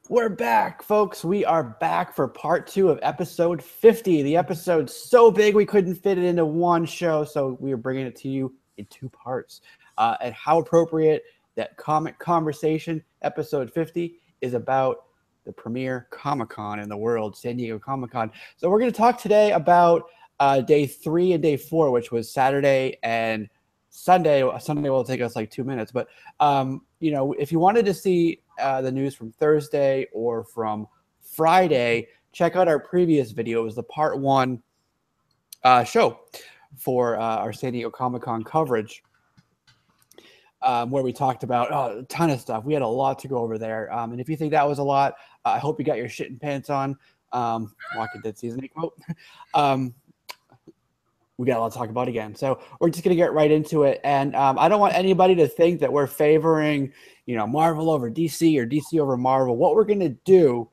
We're back, folks. We are back for part 2 of episode 50. The episode's so big we couldn't fit it into one show, so we are bringing it to you in 2 parts. And how appropriate that Comic Conversation episode 50 is about the premier Comic-Con in the world, San Diego Comic-Con. So we're going to talk today about day 3 and day 4, which was Saturday and Sunday. Sunday will take us like 2 minutes, but if you wanted to see the news from Thursday or from Friday, check out our previous video. It was the part 1 show for our San Diego Comic-Con coverage, where we talked about a ton of stuff. We had a lot to go over there. And if you think that was a lot, I hope you got your shit and pants on. Walking Dead Season 8 quote. We got a lot to talk about again. So we're just going to get right into it. And I don't want anybody to think that we're favoring, Marvel over DC or DC over Marvel. What we're going to do,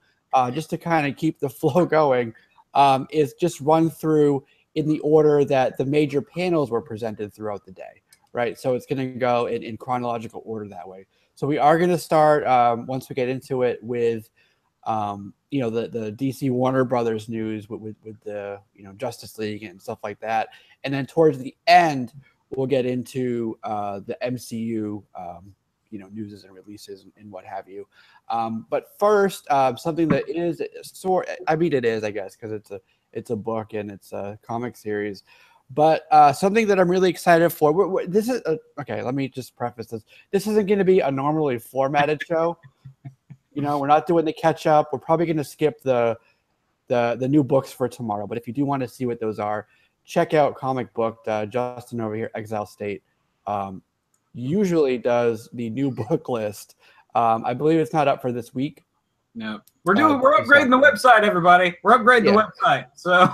just to kind of keep the flow going, is just run through in the order that the major panels were presented throughout the day, right? So it's going to go in chronological order that way. So we are going to start, once we get into it, with the DC Warner Brothers news with the Justice League and stuff like that, and then towards the end we'll get into the MCU news and releases and what have you. But first, something that is it is, I guess, because it's a book and it's a comic series. But something that I'm really excited for. This is okay. Let me just preface this. This isn't going to be a normally formatted show. We're not doing the catch up. We're probably going to skip the new books for tomorrow. But if you do want to see what those are, check out Comic Book. Justin over here, Exile State, usually does the new book list. I believe it's not up for this week. No, we're upgrading the website, everybody. We're upgrading the website. So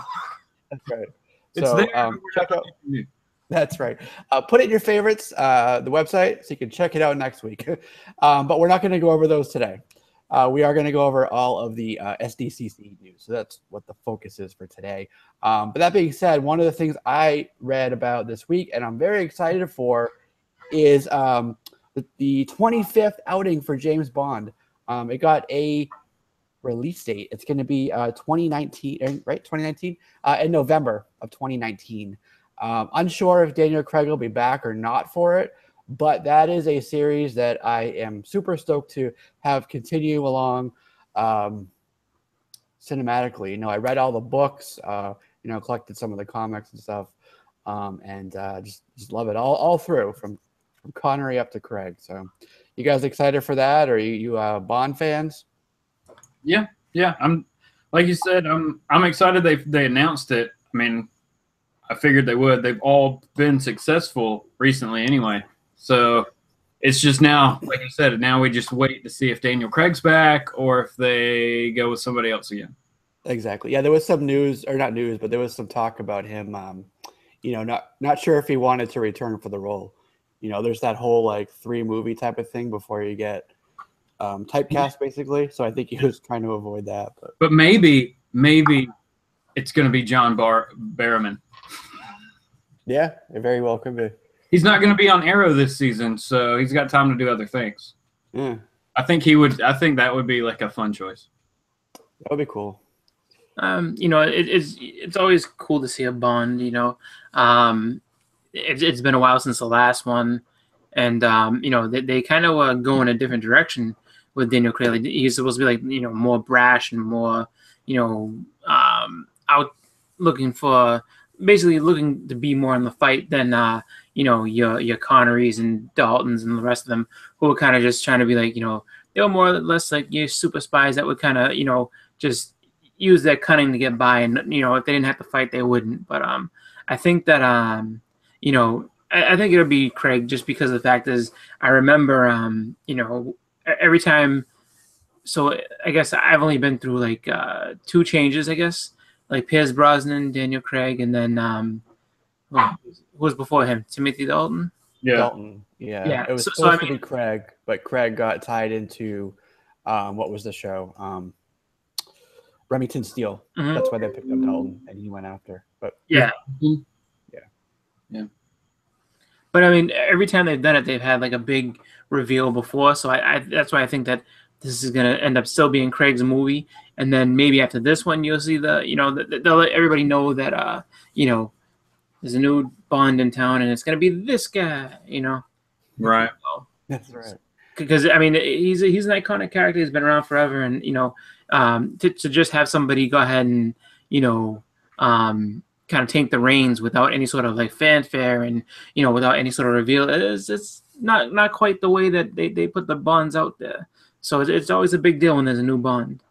that's right. It's there. Check out. That's right. Put it in your favorites, the website, so you can check it out next week. But we're not going to go over those today. We are going to go over all of the SDCC news. So that's what the focus is for today. But that being said, one of the things I read about this week, and I'm very excited for, is the 25th outing for James Bond. It got a release date. It's going to be 2019, right? 2019, in November of 2019. Unsure if Daniel Craig will be back or not for it, but that is a series that I am super stoked to have continue along cinematically. I read all the books, collected some of the comics and stuff, and just love it all through from Connery up to Craig. So, you guys excited for that? Or you Bond fans? Yeah. I'm like you said. I'm excited. They announced it. I mean, I figured they would. They've all been successful recently anyway. So it's just now, like you said, now we just wait to see if Daniel Craig's back or if they go with somebody else again. Exactly. Yeah, there was some news, or not news, but there was some talk about him, not sure if he wanted to return for the role. There's that whole 3-movie type of thing before you get typecast, basically. So I think he was trying to avoid that. But maybe it's going to be John Barrowman. Yeah, it very well could be. He's not going to be on Arrow this season, so he's got time to do other things. Yeah. I think that would be like a fun choice. That would be cool. It's always cool to see a Bond. It's been a while since the last one, and they kind of go in a different direction with Daniel Craig. Like, he's supposed to be more brash and more out looking to be more in the fight than your Connerys and Daltons and the rest of them, who were kind of just trying to be they were more or less like your super spies that would kind of just use their cunning to get by, and if they didn't have to fight they wouldn't. But I think that I think it'll be Craig, just because the fact is I remember every time. So I guess I've only been through 2 changes, I guess. Like Pierce Brosnan, Daniel Craig, and then who was before him? Timothy Dalton? Yeah. Dalton. Yeah. It was supposed to be Craig, but Craig got tied into what was the show? Remington Steele. Mm-hmm. That's why they picked up Dalton, and he went after. But yeah. Yeah. But I mean, every time they've done it, they've had a big reveal before. So I that's why I think that this is gonna end up still being Craig's movie, and then maybe after this one you'll see they'll let everybody know that there's a new Bond in town and it's gonna be this guy, Right. That's right. Because I mean he's an iconic character. He's been around forever, and to just have somebody go ahead and kind of take the reins without any sort of like fanfare and without any sort of reveal, it's not quite the way that they put the Bonds out there. So it's always a big deal when there's a new Bond.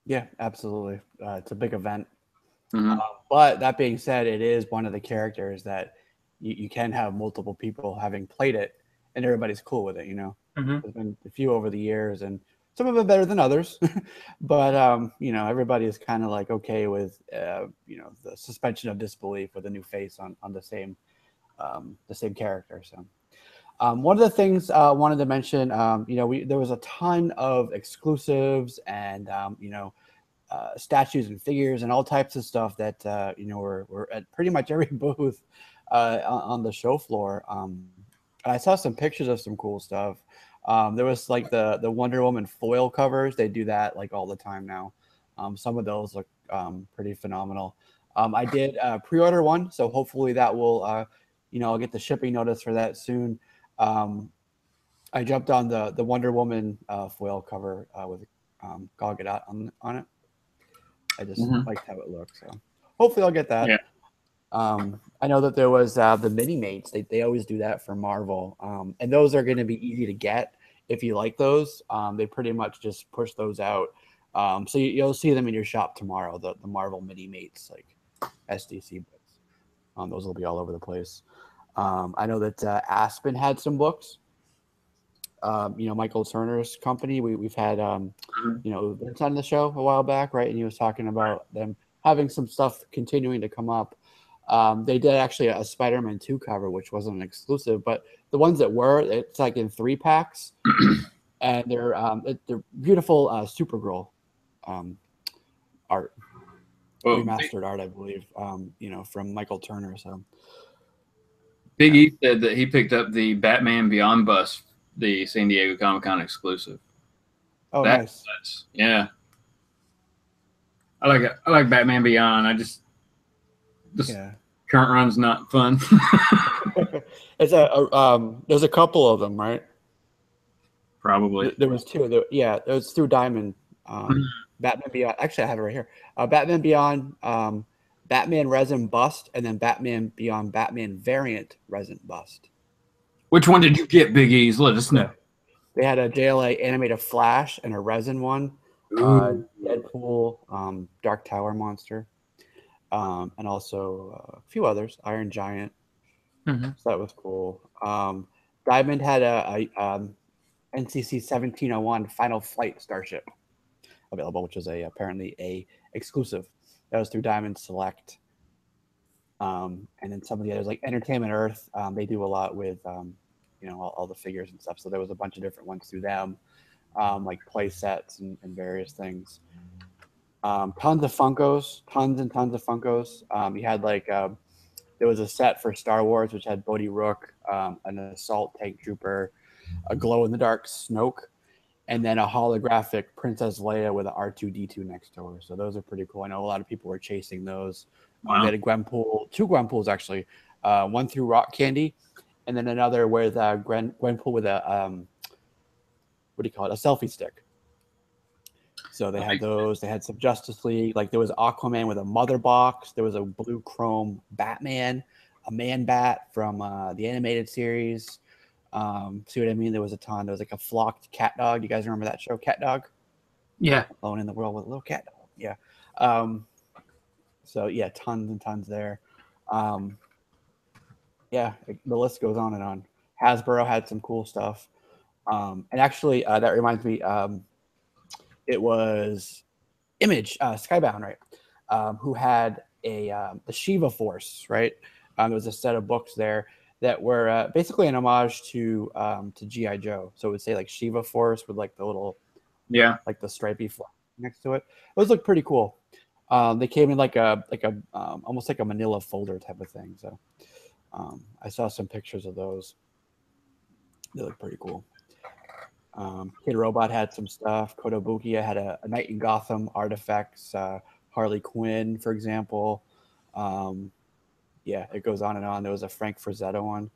Yeah, absolutely. It's a big event. Mm-hmm. But that being said, it is one of the characters that you can have multiple people having played it, and everybody's cool with it. Mm-hmm. There's been a few over the years, and some of them better than others. But everybody is kind of like okay with the suspension of disbelief with a new face on the same character. So. One of the things I wanted to mention, there was a ton of exclusives and statues and figures and all types of stuff that were at pretty much every booth on the show floor. And I saw some pictures of some cool stuff. There was like the Wonder Woman foil covers. They do that like all the time now. Some of those look pretty phenomenal. I did pre-order one, so hopefully that will I'll get the shipping notice for that soon. I jumped on the Wonder Woman foil cover with Gal Gadot on it. I just liked how it looked, so hopefully I'll get that. Yeah. I know that there was the mini mates. They always do that for Marvel, and those are going to be easy to get if you like those. They pretty much just push those out, so you'll see them in your shop tomorrow. The Marvel mini mates, like SDCC books. Those will be all over the place. I know that Aspen had some books. Michael Turner's company. We've had Vince on the show a while back, right? And he was talking about them having some stuff continuing to come up. They did actually a Spider-Man 2 cover, which wasn't an exclusive, but the ones that were, it's like in 3-packs, and they're beautiful Supergirl art, remastered art, I believe. From Michael Turner. So. Big E said that he picked up the Batman Beyond bust, the San Diego Comic-Con exclusive. Oh, nice. Yeah. I like Batman Beyond. Current run's not fun. It's there's a couple of them, right? Probably. There was two. It was through Diamond. Batman Beyond. Actually, I have it right here. Batman Beyond, Batman resin bust, and then Batman Beyond Batman variant resin bust. Which one did you get, Big E's? Let us know. They had a JLA animated Flash and a resin one. Deadpool, Dark Tower monster, and also a few others. Iron Giant. So that was cool. Diamond had a NCC 1701 Final Flight Starship available, which is apparently a exclusive. That was through Diamond Select. And then some of the others, like Entertainment Earth, they do a lot with all the figures and stuff. So there was a bunch of different ones through them, like play sets and various things. Tons of Funkos, tons and tons of Funkos. You had there was a set for Star Wars, which had Bodhi Rook, an assault tank trooper, a glow-in-the-dark Snoke, and then a holographic Princess Leia with an R2-D2 next to her. So those are pretty cool. I know a lot of people were chasing those. Wow. They had a Gwenpool, 2 Gwenpools actually, one through Rock Candy, and then another with Gwenpool with a a selfie stick. So they had those. They had some Justice League. Like there was Aquaman with a mother box. There was a blue chrome Batman, a Man Bat from the animated series. See what I mean? There was a ton. There was like a flocked cat dog. You guys remember that show, Cat Dog? Yeah. Alone in the World with a little cat dog. Yeah. So yeah, tons and tons there. The list goes on and on. Hasbro had some cool stuff. And actually, that reminds me, it was Image, Skybound, right? Who had the Shiva Force, right? There was a set of books there that were basically an homage to G.I. Joe. So it would say like Shiva Force with like the little, like the stripy flag next to it. Those look pretty cool. They came in like a almost like a manila folder type of thing. So I saw some pictures of those. They look pretty cool. Kid Robot had some stuff. Kotobukiya had a Night in Gotham artifacts. Harley Quinn, for example. Yeah, it goes on and on. There was a Frank Frazetta one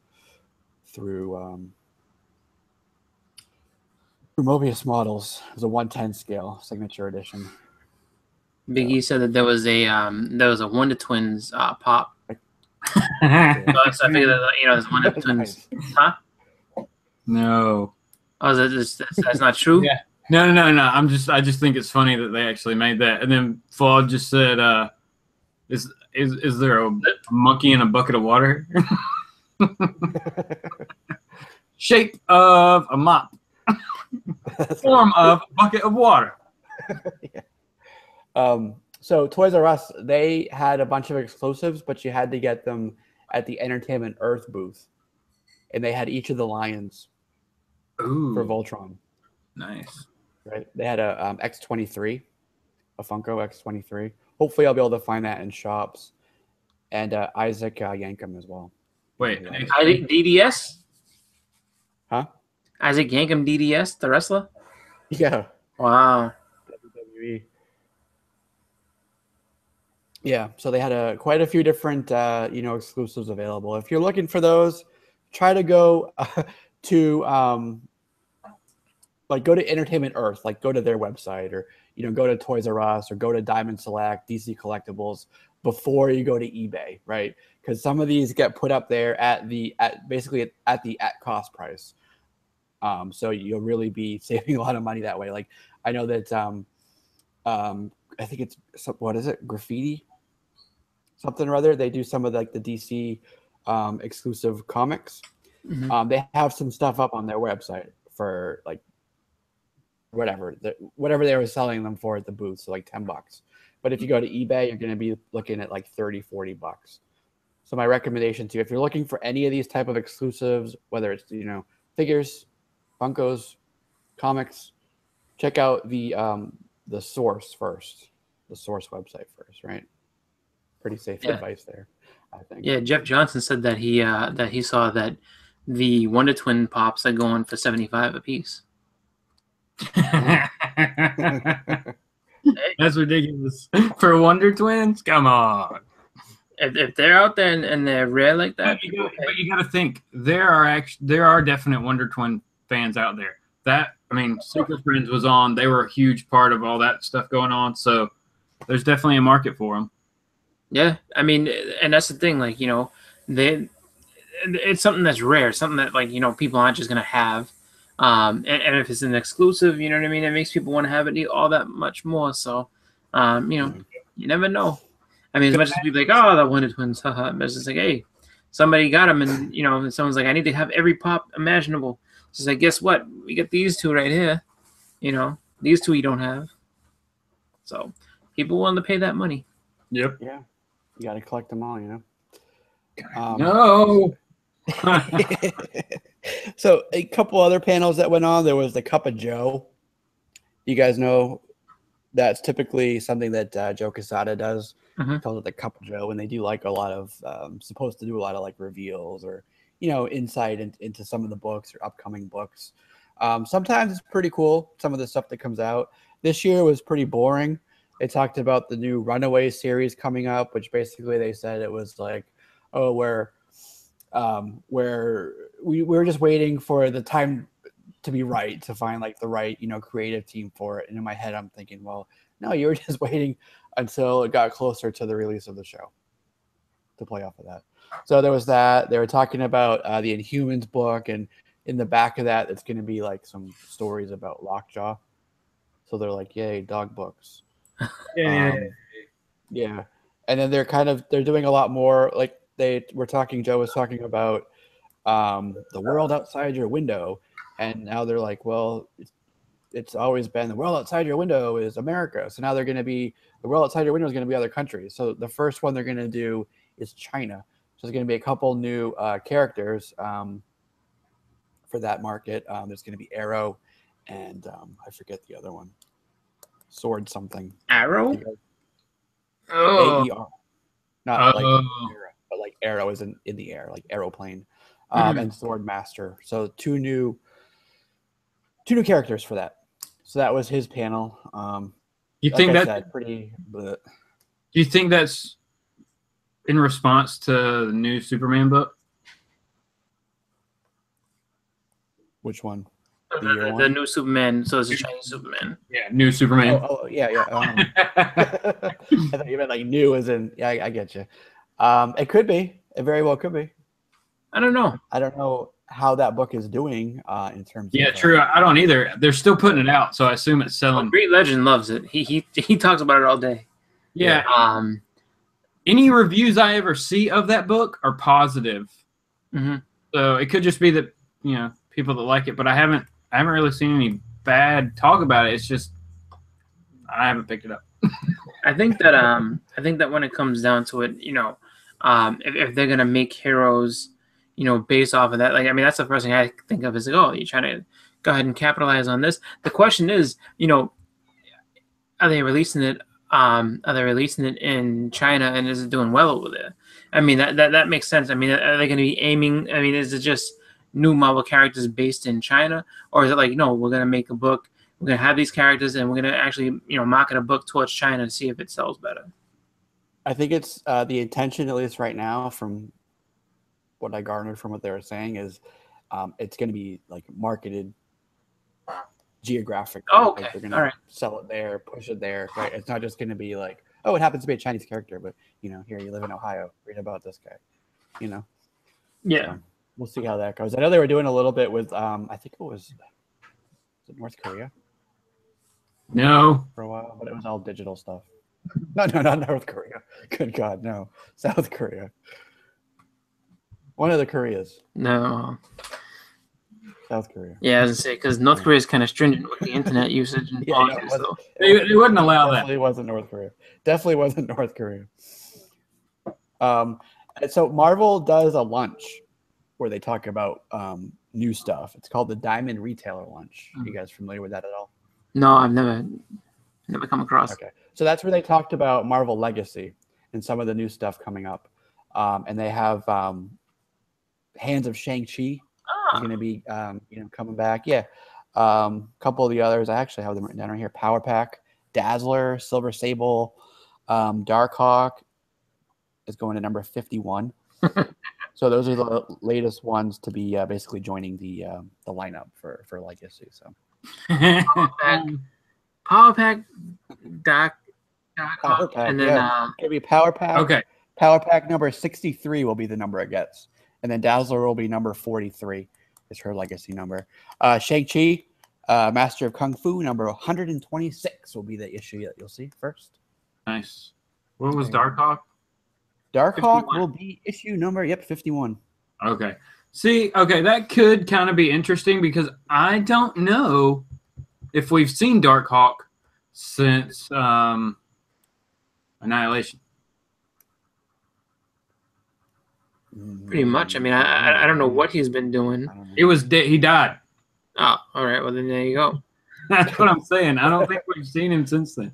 through Mobius Models. It was a 110 scale signature edition. Big E said that there was a Wonder Twins pop. So I figured that there's Wonder Twins, huh? No. Oh, that's not true. Yeah. No. I just think it's funny that they actually made that. And then Flaw just said, "Is there a monkey in a bucket of water?" Shape of a mop. Form of a bucket of water. Yeah. So Toys R Us, they had a bunch of exclusives, but you had to get them at the Entertainment Earth booth, and they had each of the lions. Ooh. For Voltron. Nice. Right. They had a X-23, a Funko X-23. Hopefully, I'll be able to find that in shops, and Isaac Yankem as well. Wait, Isaac DDS? Huh? Isaac Yankem DDS, the wrestler? Yeah. Wow. WWE. Yeah, so they had quite a few different exclusives available. If you're looking for those, try to go to go to Entertainment Earth, like go to their website, or go to Toys R Us, or go to Diamond Select, DC Collectibles before you go to eBay, right? Because some of these get put up there at basically at cost price. So you'll really be saving a lot of money that way. Like I know that I think it's what is it, Graffiti, something or other. They do some of the DC exclusive comics. Mm-hmm. They have some stuff up on their website for like whatever they were selling them for at the booth, so like $10. But if you go to eBay, you're going to be looking at like $30-$40. So my recommendation to you, if you're looking for any of these type of exclusives, whether it's figures, Funkos, comics, check out the source first, the source website first, right? Pretty safe advice there, I think. Yeah, Jeff Johnson said that he saw that the Wonder Twin pops are going for $75 a piece. That's ridiculous for Wonder Twins. Come on. If they're out there and they're rare like that, but you got to think there are definite Wonder Twin fans out there. Super Friends was on. They were a huge part of all that stuff going on. So there's definitely a market for them. Yeah, and that's the thing. Like it's something that's rare, something that people aren't just gonna have. And if it's an exclusive, you know what I mean, it makes people want to have it all that much more. So, you never know. As much as people like, oh, that Wonder Twins, haha. But it's just like, hey, somebody got them, and and someone's like, I need to have every pop imaginable. It's just like, guess what? We got these two right here. These two you don't have. So, people willing to pay that money. Yep. Yeah, you got to collect them all. No. So a couple other panels that went on. There was the Cup of Joe. You guys know that's typically something that Joe Quesada does. Mm-hmm. Calls it the Cup of Joe, and they do like a lot of supposed to do a lot of like reveals or insight into some of the books or upcoming books. Sometimes it's pretty cool, some of the stuff that comes out. This year was pretty boring. They talked about the new Runaway series coming up, which basically they said it was like, oh, where we were just waiting for the time to be right to find like the right creative team for it. And in my head, I'm thinking, well, no, you were just waiting until it got closer to the release of the show to play off of that. So there was that. They were talking about the Inhumans book, and in the back of that, it's going to be like some stories about Lockjaw. So they're like, yay, dog books. Yeah. And then they're doing a lot more. Like Joe was talking about the world outside your window. And now they're like, well, it's always been the world outside your window is America. So now they're going to be the world outside your window is going to be other countries. So the first one they're going to do is China. So there's going to be a couple new characters for that market. There's going to be Arrow and I forget the other one. Sword something. Arrow? Oh. AER. Not like Arrow, but like Arrow is in the air, like aeroplane. And Sword Master. So two new 2 new characters for that. So that was his panel. You like think I that? said, pretty. Do you think that's in response to the new Superman book? Which one? The new Superman. So it's a Chinese Superman. Yeah, new Superman. Oh yeah. I thought you meant like new as in. Yeah, I get you. It could be. It very well could be. I don't know. I don't know how that book is doing in terms. Yeah, of, true. I don't either. They're still putting it out, so I assume it's selling. Great Legend loves it. He talks about it all day. Yeah. Any reviews I ever see of that book are positive. Mm-hmm. So it could just be that people that like it, but I haven't really seen any bad talk about it. It's just I haven't picked it up. I think that when it comes down to it, if they're gonna make heroes, based off of that, like I mean, that's the first thing I think of is like, oh, you're trying to go ahead and capitalize on this. The question is, are they releasing it? Are they releasing it in China, and is it doing well over there? I mean, that makes sense. I mean, are they going to be aiming? I mean, is it just new Marvel characters based in China, or is it like, no, we're going to make a book, we're going to have these characters, and we're going to actually, market a book towards China to see if it sells better? I think it's the intention, at least right now, from what I garnered from what they were saying, is it's going to be like marketed geographically. Oh, okay. Like they're going to sell it there, push it there. Right? It's not just going to be like, oh, it happens to be a Chinese character, but here you live in Ohio, read about this guy. Yeah. So we'll see how that goes. I know they were doing a little bit with I think was it North Korea? No. For a while, but it was all digital stuff. No, not North Korea. Good God, no. South Korea. One of the Koreas. No. South Korea. Yeah, I was gonna say, because North Korea is kind of stringent with the internet usage and policies. They wouldn't allow that. Definitely wasn't North Korea. Definitely wasn't North Korea. So Marvel does a lunch where they talk about new stuff. It's called the Diamond Retailer Lunch. You guys familiar with that at all? No, I've never come across. Okay, so that's where they talked about Marvel Legacy and some of the new stuff coming up, and they have Hands of Shang-Chi is going to be coming back. Yeah, a couple of the others I actually have them written down right here. Power Pack, Dazzler, Silver Sable, Darkhawk is going to number 51. So those are the latest ones to be basically joining the lineup for Legacy. So Power Pack, Dark Power Pack, and then it'll be Power Pack. Okay. Power Pack number 63 will be the number it gets, and then Dazzler will be number 43. Is her Legacy number. Shang-Chi, Master of Kung Fu, number 126 will be the issue that you'll see first. Nice. What was Darkhawk? Darkhawk will be issue number 51. Okay. See, okay, that could kind of be interesting because I don't know if we've seen Darkhawk since Annihilation. Pretty much. I mean, I don't know what he's been doing. It was he died. Oh, all right. Well, then there you go. That's what I'm saying. I don't think we've seen him since then.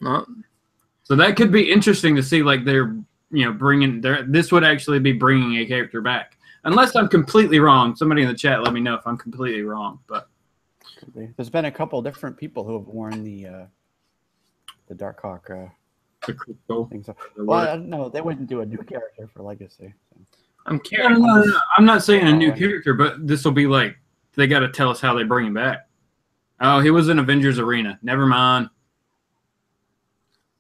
No. So that could be interesting to see. Like they're bringing this would actually be bringing a character back, unless I'm completely wrong. Somebody in the chat, let me know if I'm completely wrong. But there's been a couple different people who have worn the Darkhawk. The crystal. So. Well, no, they wouldn't do a new character for Legacy. So. I'm curious. No. I'm not saying a new character, but this will be like they got to tell us how they bring him back. Oh, he was in Avengers Arena. Never mind.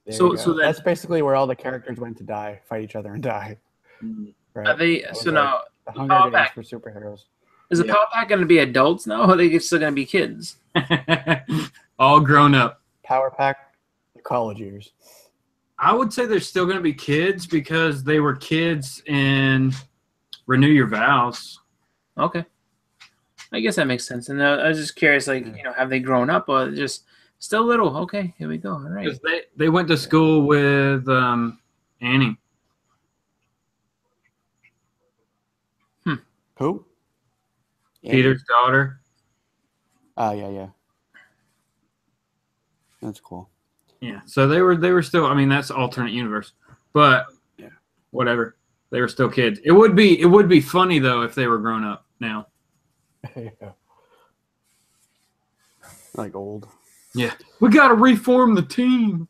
So that's basically where all the characters went to die, fight each other, and die. Right? Are they now the Hunger Games for superheroes? Is the Power Pack going to be adults now, or are they still going to be kids? All grown up. Power Pack, the college years. I would say they're still going to be kids because they were kids in Renew Your Vows. Okay. I guess that makes sense. And I was just curious, like, have they grown up or just still little? Okay, here we go. All right. Because they went to school with Annie. Who? Peter's daughter. Oh, yeah. That's cool. Yeah, so they were still. I mean, that's alternate universe, but whatever. They were still kids. It would be funny though if they were grown up now. Yeah. Like old. Yeah. We got to reform the team.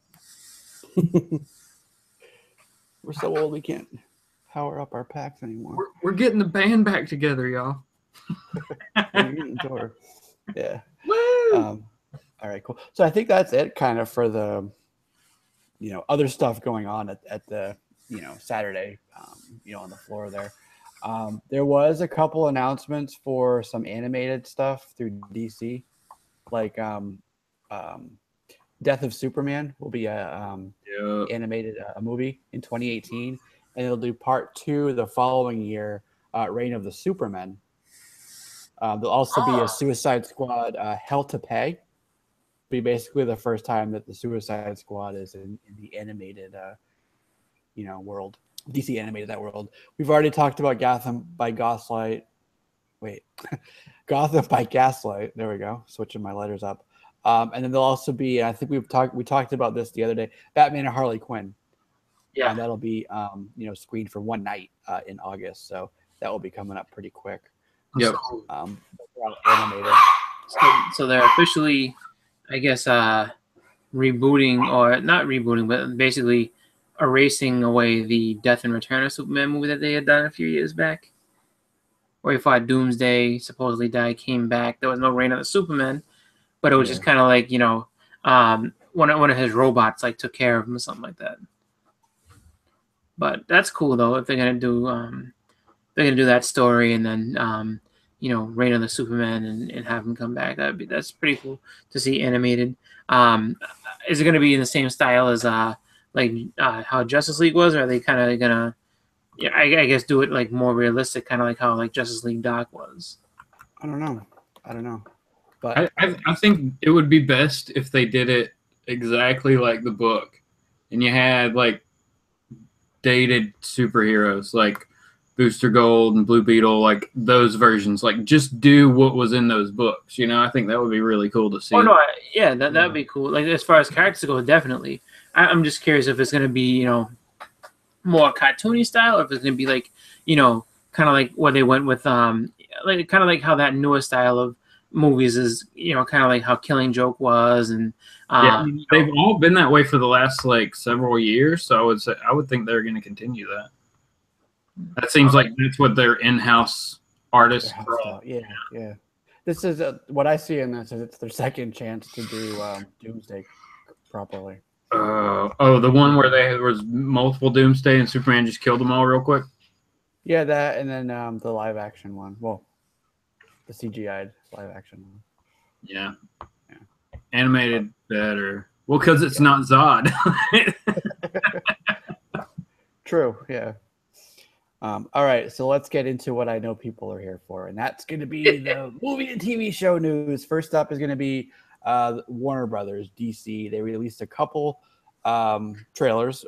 We're so old we can't power up our packs anymore. We're getting the band back together, y'all. Yeah. Woo! All right, cool. So I think that's it kind of for the, other stuff going on at the, Saturday, on the floor there. There was a couple announcements for some animated stuff through DC, like Death of Superman will be a animated movie in 2018, and it'll do part 2 the following year, Reign of the Supermen. There'll also be a Suicide Squad Hell to Pay. Be basically the first time that the Suicide Squad is in the animated, world. DC animated that world. We've already talked about Gotham by Gaslight. Wait, Gotham by Gaslight. There we go. Switching my letters up. And then there'll also be, I think we talked about this the other day, Batman and Harley Quinn. Yeah. That'll be, screened for one night in August. So that will be coming up pretty quick. Yep. Animated. So they're officially, I guess, rebooting, or not rebooting, but basically erasing away the Death and Return of Superman movie that they had done a few years back, where he fought Doomsday, supposedly died, came back. There was no Reign of the Superman, but it was just kind of like, one of his robots like took care of him or something like that. But that's cool though if they're gonna do that story, and then Reign of the Superman and have him come back. That's pretty cool to see animated. Is it going to be in the same style as how Justice League was, or are they kind of gonna, I guess, do it like more realistic, kind of like how like Justice League Dark was? I don't know, but I think it would be best if they did it exactly like the book, and you had like dated superheroes like Booster Gold and Blue Beetle, like those versions. Like just do what was in those books. I think that would be really cool to see. Oh no, that'd be cool. Like as far as characters go, definitely. I'm just curious if it's gonna be more cartoony style, or if it's gonna be like kind of like where they went with like kind of like how that newer style of movies is, kind of like how Killing Joke was, and they've all been that way for the last like several years. So I would think they're going to continue that. That seems like that's what their in-house artists. Yeah. This is what I see in this is it's their second chance to do Doomsday properly. The one where there was multiple Doomsday and Superman just killed them all real quick. Yeah, that, and then the live action one. Well, the CGI'd live action one. Yeah. Animated better. Well, because it's not Zod. True. Yeah. All right, so let's get into what I know people are here for, and that's going to be the movie and TV show news. First up is going to be Warner Brothers, DC. They released a couple trailers.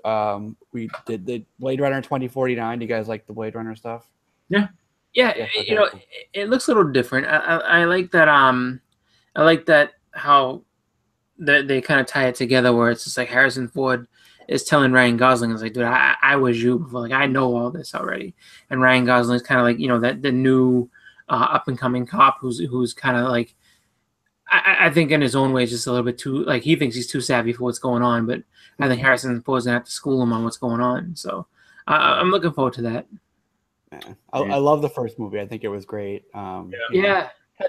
We did the Blade Runner 2049. Do you guys like the Blade Runner stuff? Yeah. It looks a little different. I like that. I like that how they kind of tie it together, where it's just like Harrison Ford is telling Ryan Gosling, is like, dude, I was you before. Like, I know all this already. And Ryan Gosling is kind of like, that the new up and coming cop who's kind of like, I think in his own way, just a little bit too, like, he thinks he's too savvy for what's going on. But I think Harrison Ford's gonna have to school him on what's going on. So I'm looking forward to that. Yeah. I love the first movie. I think it was great. Ahead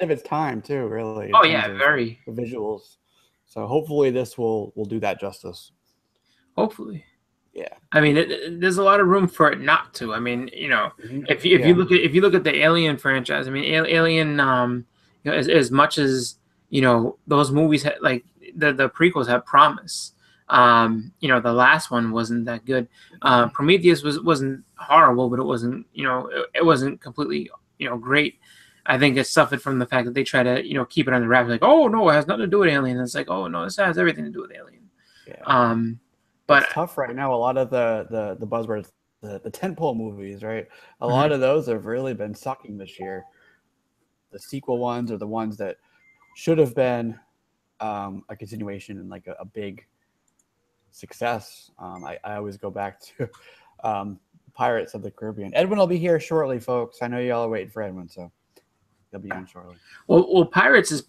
of its time too, really. Oh yeah, very visuals. So hopefully this will do that justice. Hopefully. Yeah. I mean, there's a lot of room for it not to. I mean, if you look at the Alien franchise, I mean, Alien, as much as those movies like the prequels have promise. The last one wasn't that good. Prometheus wasn't horrible, but it wasn't it wasn't completely great. I think it suffered from the fact that they try to keep it under wraps. Like, oh no, it has nothing to do with Alien. And it's like, oh no, this has everything to do with Alien. Yeah. But it's tough right now. A lot of the buzzwords, the tentpole movies, right? A lot of those have really been sucking this year. The sequel ones are the ones that should have been a continuation and like a big success. I always go back to Pirates of the Caribbean. Edwin will be here shortly, folks. I know y'all are waiting for Edwin, so they'll be on shortly. Well, Pirates'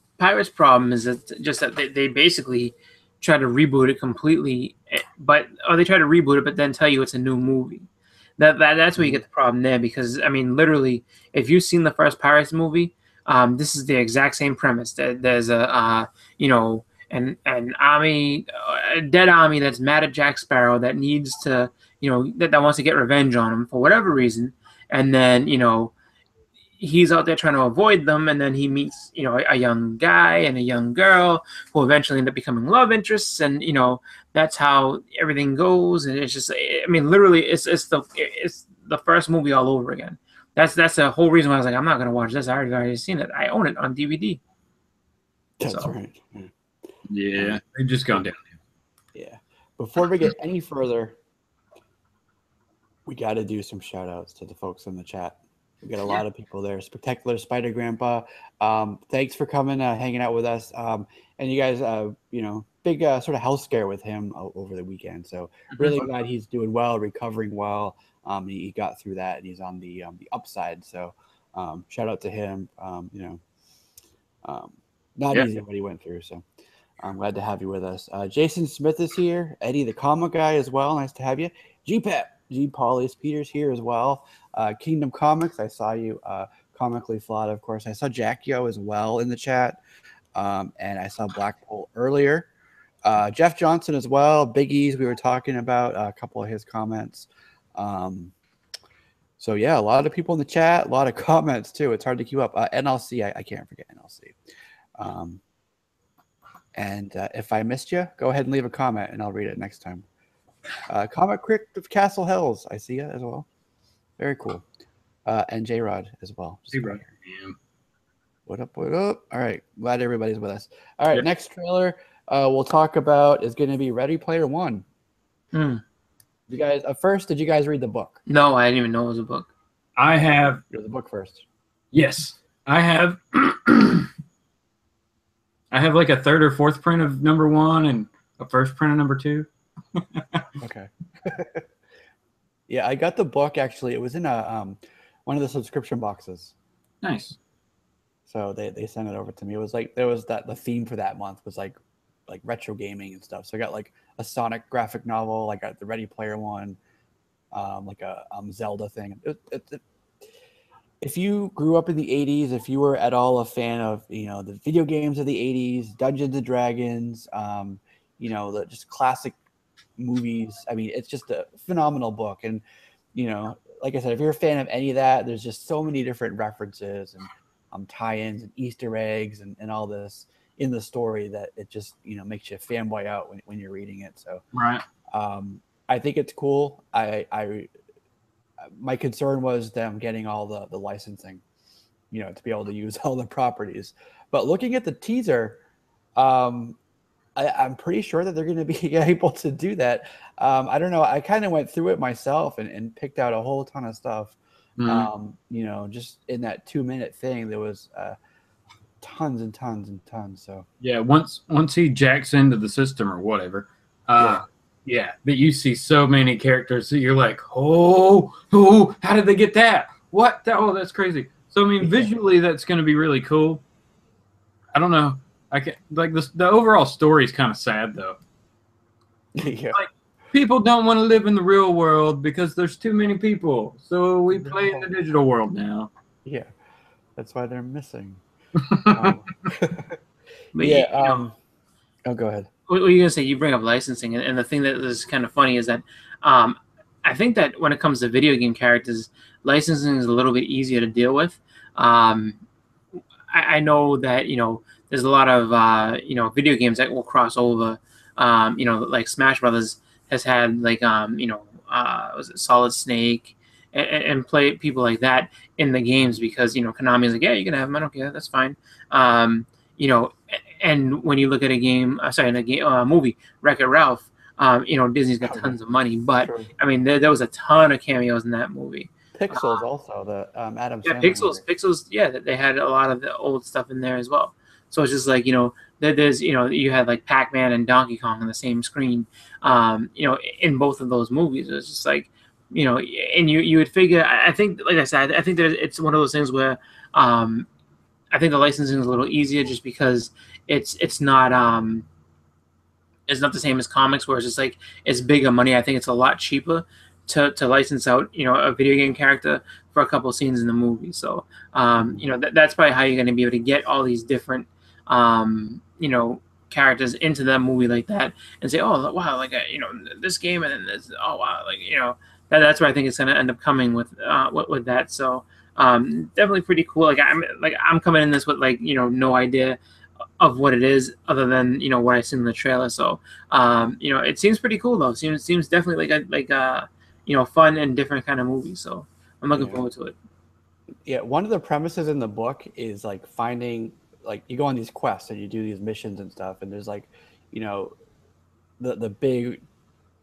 problem is that just that they basically try to reboot it completely, or they try to reboot it, but then tell you it's a new movie. That's where you get the problem there, because I mean, literally, if you've seen the first Pirates movie, this is the exact same premise. There's a an army, a dead army that's mad at Jack Sparrow that needs to, that wants to get revenge on him for whatever reason, and then he's out there trying to avoid them, and then he meets a young guy and a young girl who eventually end up becoming love interests, and that's how everything goes. And it's just, I mean, literally, it's the first movie all over again. That's the whole reason why I was like, I'm not gonna watch this. I already seen it. I own it on DVD. That's right. Yeah, they've just gone down. Yeah. Before we get any further, we got to do some shout outs to the folks in the chat. We got a lot of people there. Spectacular Spider Grandpa, thanks for coming, hanging out with us. And you guys, big sort of health scare with him over the weekend. So really glad he's doing well, recovering well. He got through that, and he's on the upside. So shout out to him. Not easy what he went through. So I'm glad to have you with us. Jason Smith is here. Eddie, the comic guy, as well. Nice to have you. G-Pep, G. Paulius Peters here as well. Kingdom Comics, I saw you. Comically Flawed, of course. I saw Jackio as well in the chat. And I saw Blackpool earlier. Jeff Johnson as well. Biggies, we were talking about a couple of his comments. So, yeah, a lot of people in the chat, a lot of comments, too. It's hard to keep up. NLC, I can't forget NLC. And if I missed you, go ahead and leave a comment, and I'll read it next time. Comic Crick of Castle Hills, I see you as well. Very cool. And J-Rod as well. J-Rod. What up, what up? All right. Glad everybody's with us. All right, next trailer we'll talk about is going to be Ready Player One. You guys, first, did you guys read the book? No, I didn't even know it was a book. I have. Read the book first. Yes, I have. I have like a third or fourth print of number 1 and a first print of number 2. Okay. Yeah, I got the book actually. It was in a one of the subscription boxes. Nice. So they sent it over to me. It was like there was the theme for that month was like retro gaming and stuff. So I got like a Sonic graphic novel. I got the Ready Player One, like a Zelda thing. If you grew up in the 80s, if you were at all a fan of the video games of the 80s, Dungeons and Dragons, the just classic movies. I mean, it's just a phenomenal book. And like I said, if you're a fan of any of that, there's just so many different references and tie-ins and Easter eggs and all this in the story that it just makes you fanboy out when you're reading it. So right. I think it's cool. My concern was them getting all the licensing, to be able to use all the properties. But looking at the teaser, I'm pretty sure that they're going to be able to do that. I don't know. I kind of went through it myself and picked out a whole ton of stuff. Just in that 2-minute thing, there was tons and tons and tons. So yeah, once he jacks into the system or whatever, yeah, but you see so many characters that you're like, oh, how did they get that? What? Oh, that's crazy. So I mean, visually, that's going to be really cool. I don't know. I can like this. The overall story is kind of sad though. Yeah. Like, people don't want to live in the real world because there's too many people. So we play in the digital world now. Yeah, that's why they're missing. Oh, go ahead. What were you gonna say? You bring up licensing, and the thing that is kind of funny is that I think that when it comes to video game characters, licensing is a little bit easier to deal with. I know that there's a lot of video games that will cross over. Like Smash Brothers has had like was it Solid Snake and play people like that in the games because Konami is like, yeah, you can have them. I don't care. That's fine. And when you look at a movie, Wreck-It Ralph, Disney's got tons of money, but I mean, there was a ton of cameos in that movie. Pixels also, the Adam Sandler Pixels, yeah, they had a lot of the old stuff in there as well. So it's just like, there's, you had like Pac-Man and Donkey Kong on the same screen, in both of those movies. It's just like, and you would figure, I think, like I said, I think that it's one of those things where, I think the licensing is a little easier just because it's not the same as comics, where it's just like it's bigger money. I think it's a lot cheaper to license out, a video game character for a couple scenes in the movie. So, that's probably how you're going to be able to get all these different, characters into that movie like that, and say, oh wow, like this game, and then this, oh wow, like that's where I think it's going to end up coming with that. So, definitely pretty cool. I'm coming in this with no idea of what it is other than what I seen in the trailer. So it seems pretty cool though. Seems definitely like a fun and different kind of movie. So I'm looking forward to it. Yeah, one of the premises in the book is like finding, like, you go on these quests and you do these missions and stuff, and there's like the big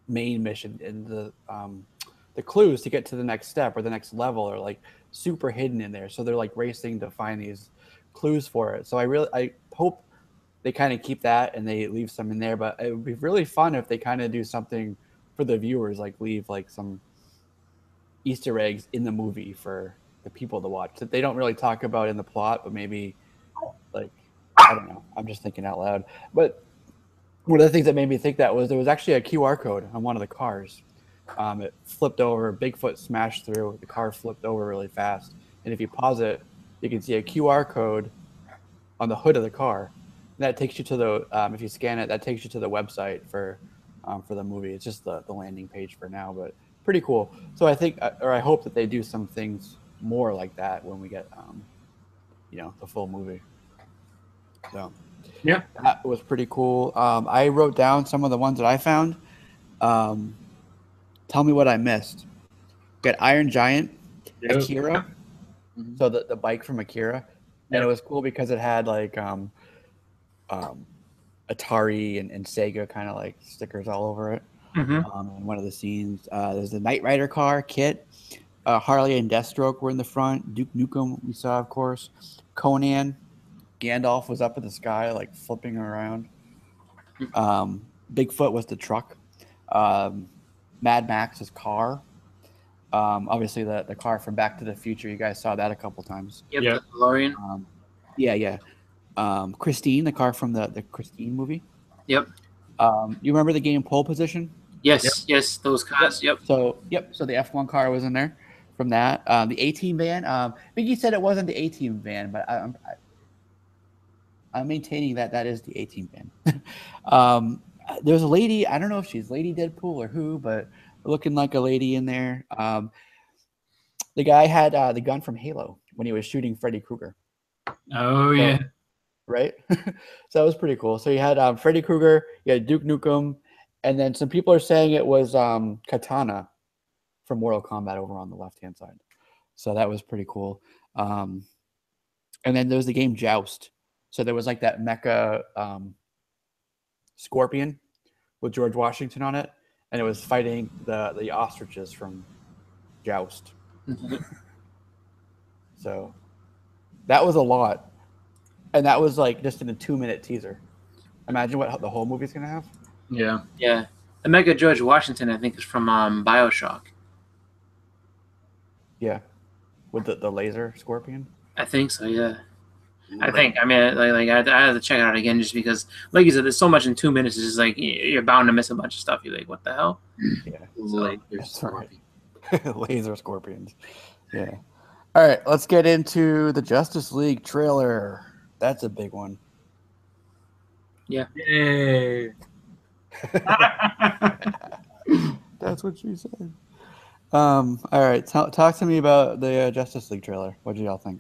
main mission, and the clues to get to the next step or the next level are like super hidden in there. So they're like racing to find these clues for it. So I hope they kind of keep that and they leave some in there, but it would be really fun if they kind of do something for the viewers, like leave like some Easter eggs in the movie for the people to watch that they don't really talk about in the plot, but maybe, like, I don't know, I'm just thinking out loud. But one of the things that made me think that was there was actually a QR code on one of the cars. It flipped over, Bigfoot smashed through, the car flipped over really fast, and if you pause it, you can see a QR code on the hood of the car. And that takes you to the, if you scan it, that takes you to the website for the movie. It's just the landing page for now, but pretty cool. So I think, or I hope that they do some things more like that when we get, the full movie. So yeah, that was pretty cool. I wrote down some of the ones that I found. Tell me what I missed. Got Iron Giant, Akira. Mm-hmm. So the bike from Akira. And it was cool because it had like Atari and Sega kind of like stickers all over it. Mm-hmm. In one of the scenes, there's the Knight Rider car, Kit, Harley and Deathstroke were in the front. Duke Nukem we saw, of course. Conan, Gandalf was up in the sky like flipping around. Bigfoot was the truck. Mad Max's car. Obviously the car from Back to the Future. You guys saw that a couple times. Yep. The DeLorean. Yeah. Christine, the car from the Christine movie. Yep. You remember the game Pole Position? Yes. Yes, those cars. Yep. So the F1 car was in there from that. The A-Team van. Biggie said it wasn't the A-Team van, but I'm maintaining that is the A-Team van. There's a lady, I don't know if she's Lady Deadpool or who, but looking like a lady in there. The guy had the gun from Halo when he was shooting Freddy Krueger. Oh, yeah. Right? So that was pretty cool. So you had Freddy Krueger, you had Duke Nukem, and then some people are saying it was Katana from Mortal Kombat over on the left-hand side. So that was pretty cool. And then there was the game Joust. So there was like that mecha scorpion with George Washington on it, and it was fighting the ostriches from Joust. So that was a lot, and that was like just in a 2-minute teaser. Imagine what the whole movie's gonna have. Yeah. The Mega George Washington, I think, is from BioShock. Yeah, with the laser scorpion. I think so. Yeah. I think. I mean, like I had to check it out again just because, like you said, there's so much in 2 minutes. It's just like you're bound to miss a bunch of stuff. You're like, what the hell? Yeah. Laser scorpion. Laser scorpions. Yeah. All right, let's get into the Justice League trailer. That's a big one. Yeah. Yay. That's what she said. All right, talk to me about the Justice League trailer. What did y'all think?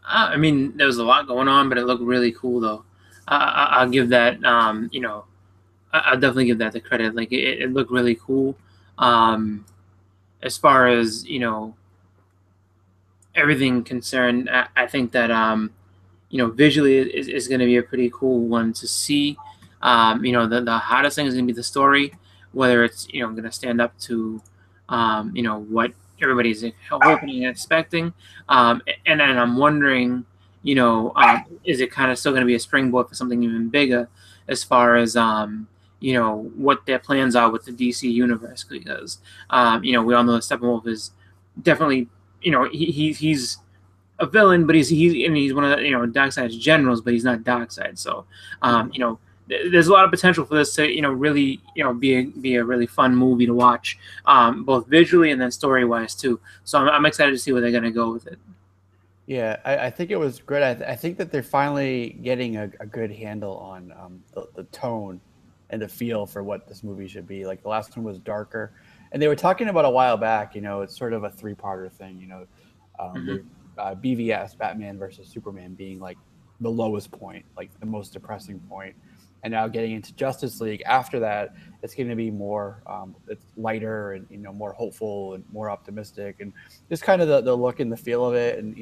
I mean, there was a lot going on, but it looked really cool, though. I'll give that, I'll definitely give that the credit. Like, it looked really cool. As far as, everything concerned, I think that, visually is going to be a pretty cool one to see. The hardest thing is going to be the story, whether it's, going to stand up to, what everybody's hoping and expecting. And then I'm wondering, is it kind of still going to be a springboard for something even bigger as far as, what their plans are with the DC universe? Because, we all know that Steppenwolf is definitely, he's a villain, but he's one of the, Darkseid's generals, but he's not Darkseid. So, there's a lot of potential for this to really be a really fun movie to watch, both visually and then story wise too. So I'm excited to see where they're gonna go with it. Yeah, I think it was great. I think that they're finally getting a good handle on the tone and the feel for what this movie should be. Like the last one was darker, and they were talking about a while back. It's sort of a three-parter thing. BVS, Batman versus Superman, being like the lowest point, like the most depressing point, and now getting into Justice League. After that, it's going to be more, it's lighter and more hopeful and more optimistic, and just kind of the look and the feel of it, and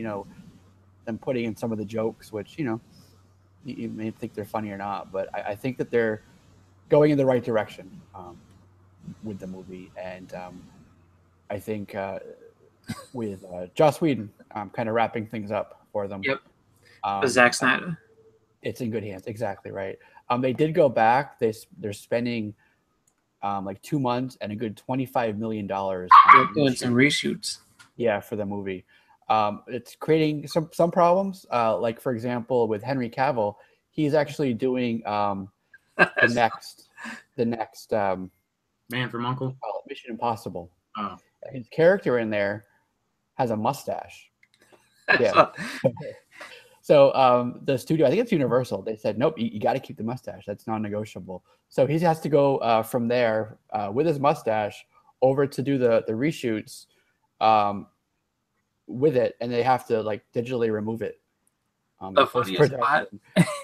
them putting in some of the jokes, which you may think they're funny or not, but I think that they're going in the right direction with the movie, and I think with Joss Whedon kind of wrapping things up for them. Yep. Zack Snyder. It's in good hands. Exactly right. They did go back. They're spending like 2 months and a good $25 million. They're doing some reshoots. Yeah, for the movie. It's creating some problems. Like for example, with Henry Cavill, he's actually doing the next Man from Uncle. Mission Impossible. Oh. His character in there has a mustache. Yeah. So the studio, I think it's Universal, they said, nope, you got to keep the mustache. That's non-negotiable. So he has to go from there with his mustache over to do the reshoots with it, and they have to like digitally remove it. The funniest part.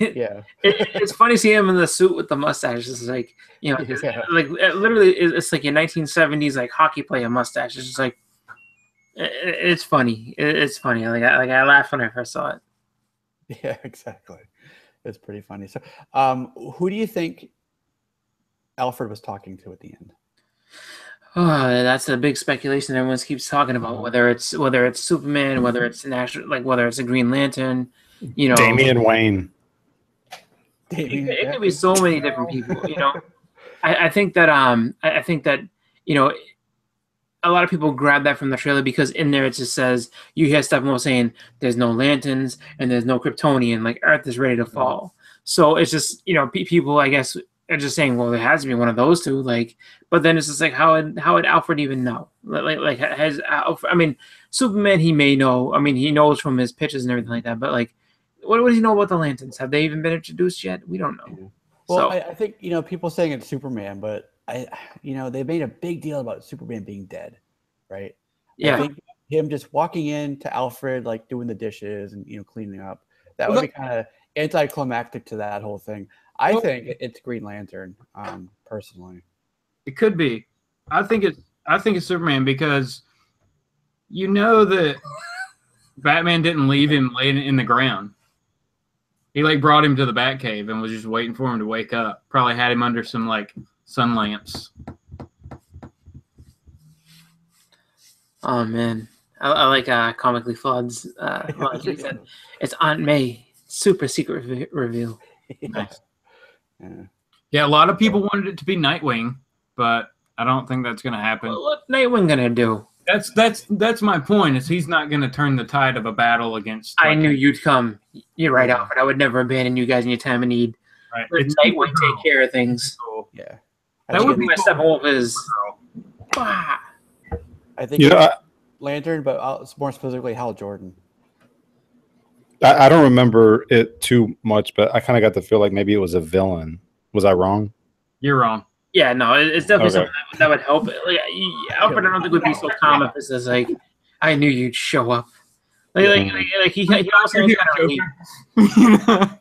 Yeah. It's funny seeing him in the suit with the mustache. It's like, like literally, it's like your 1970s like hockey player mustache. It's just like, it's funny. It's funny. I laughed when I first saw it. Yeah, exactly. It's pretty funny. So, who do you think Alfred was talking to at the end? Oh, that's a big speculation everyone keeps talking about. Whether it's Superman, whether it's whether it's a Green Lantern, Damian Wayne. It could be so many different people. I think that a lot of people grab that from the trailer because in there it just says, you hear Steppenwolf saying there's no lanterns and there's no Kryptonian, like Earth is ready to fall. So it's just, people, I guess, are just saying, well, there has to be one of those two. But then it's just like, how would Alfred even know? Has Alfred, I mean, Superman, he may know. I mean, he knows from his pictures and everything like that. But what does he know about the lanterns? Have they even been introduced yet? We don't know. Well, I think, people saying it's Superman, but they made a big deal about Superman being dead, right? Yeah. I think him just walking in to Alfred, like doing the dishes and, cleaning up, that would be kind of anticlimactic to that whole thing. I think it's Green Lantern, personally. It could be. I think it's Superman because that Batman didn't leave him laying in the ground. He brought him to the Batcave and was just waiting for him to wake up. Probably had him under some sun lamps. Oh man, I like Comically Flaud's. It's Aunt May, super secret reveal. Nice. Yeah, a lot of people wanted it to be Nightwing, but I don't think that's going to happen. Well, what's Nightwing going to do? That's my point. Is he's not going to turn the tide of a battle against. I knew you'd come. You're right, Alfred. I would never abandon you guys in your time of need. Right. Let Nightwing take care of things. Yeah. That would be my Steppenwolf is. I think Lantern, but more specifically Hal Jordan. I don't remember it too much, but I kind of got the feel like maybe it was a villain. Was I wrong? You're wrong. Yeah, no, it's definitely something that would help. Alfred, I don't think would be so calm if it says I knew you'd show up. He also kind of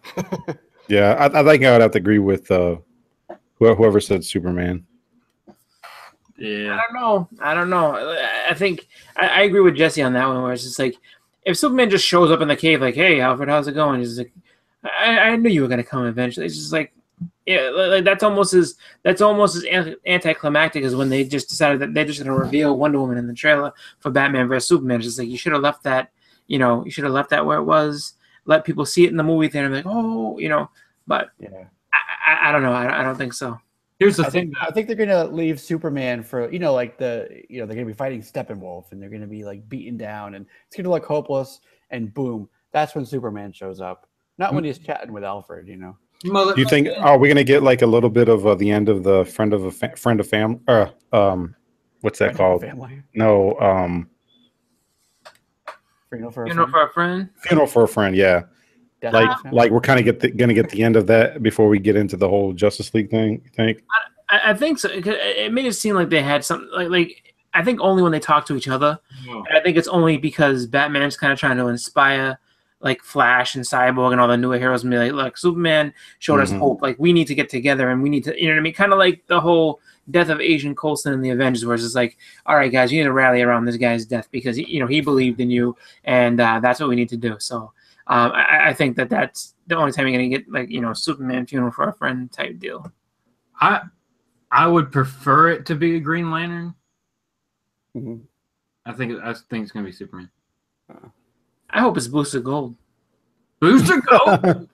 Yeah, I think I would have to agree with whoever said Superman. Yeah, I don't know. I think I agree with Jesse on that one, where it's just like, if Superman just shows up in the cave, like, "Hey, Alfred, how's it going?" He's like, "I knew you were gonna come eventually." It's just like, yeah, that's almost as anticlimactic as when they just decided that they're just gonna reveal Wonder Woman in the trailer for Batman vs Superman. It's just like, you should have left that, where it was. Let people see it in the movie theater, and be like, oh, But yeah, I don't know. I don't think so. Here's the thing. I think they're gonna leave Superman for they're gonna be fighting Steppenwolf and they're gonna be beaten down and it's gonna look hopeless. and boom, that's when Superman shows up. Not when he's chatting with Alfred, you know. Do you think are we going to get like a little bit of the end of the friend of family? What's that Friend of called? the family. No, Funeral for a You know, friend. for a friend. funeral for a friend. Yeah, Death of the like family. we're kind of going to get the end of that before we get into the whole Justice League thing. You think? I think so. It made it seem like they had something like I think only when they talk to each other. Oh. And I think it's only because Batman's kind of trying to inspire like Flash and Cyborg and all the newer heroes and be like, look, Superman showed us hope. Like we need to get together and we need to, you know what I mean? Kind of like the whole death of Agent Coulson in the Avengers, where it's just like, all right, guys, you need to rally around this guy's death because he believed in you, and that's what we need to do. So I think that's the only time you're gonna get like Superman funeral for a friend type deal. I would prefer it to be a Green Lantern. Mhm. I think it's gonna be Superman. I hope it's Booster Gold. Booster Gold.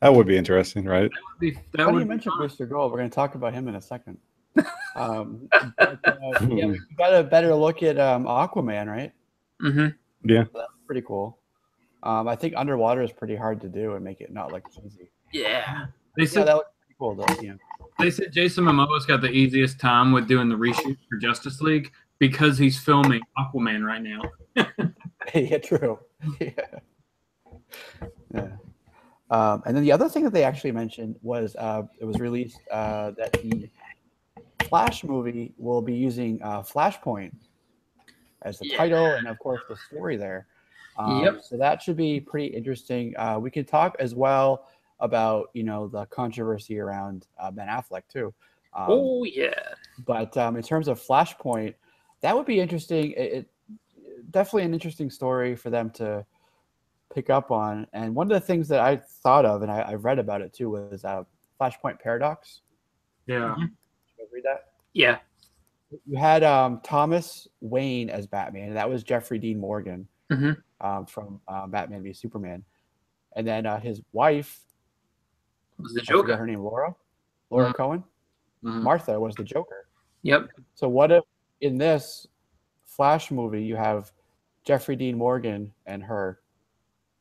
That would be interesting, right? Funny you mentioned Booster Gold. We're going to talk about him in a second. Yeah, we got a better look at Aquaman, right? Mm-hmm. Yeah. So that's pretty cool. I think underwater is pretty hard to do and make it not look easy. Yeah. They Yeah, said that looks pretty cool though. Yeah. They said Jason Momoa's got the easiest time with doing the reshoot for Justice League because he's filming Aquaman right now. Yeah, true. Yeah. And then the other thing that they actually mentioned was it was released that the Flash movie will be using Flashpoint as the title and, of course, the story there. So that should be pretty interesting. We could talk as well about the controversy around Ben Affleck too. Oh yeah. But in terms of Flashpoint, that would be interesting. It definitely an interesting story for them to pick up on. And one of the things that I thought of, and I read about it too, was Flashpoint Paradox. Yeah. Did you read that? Yeah. You had Thomas Wayne as Batman, and that was Jeffrey Dean Morgan from Batman v Superman. And then his wife was the I Joker. forget her name, Laura Cohen. Martha was the Joker. Yep. So what if in this Flash movie you have Jeffrey Dean Morgan and her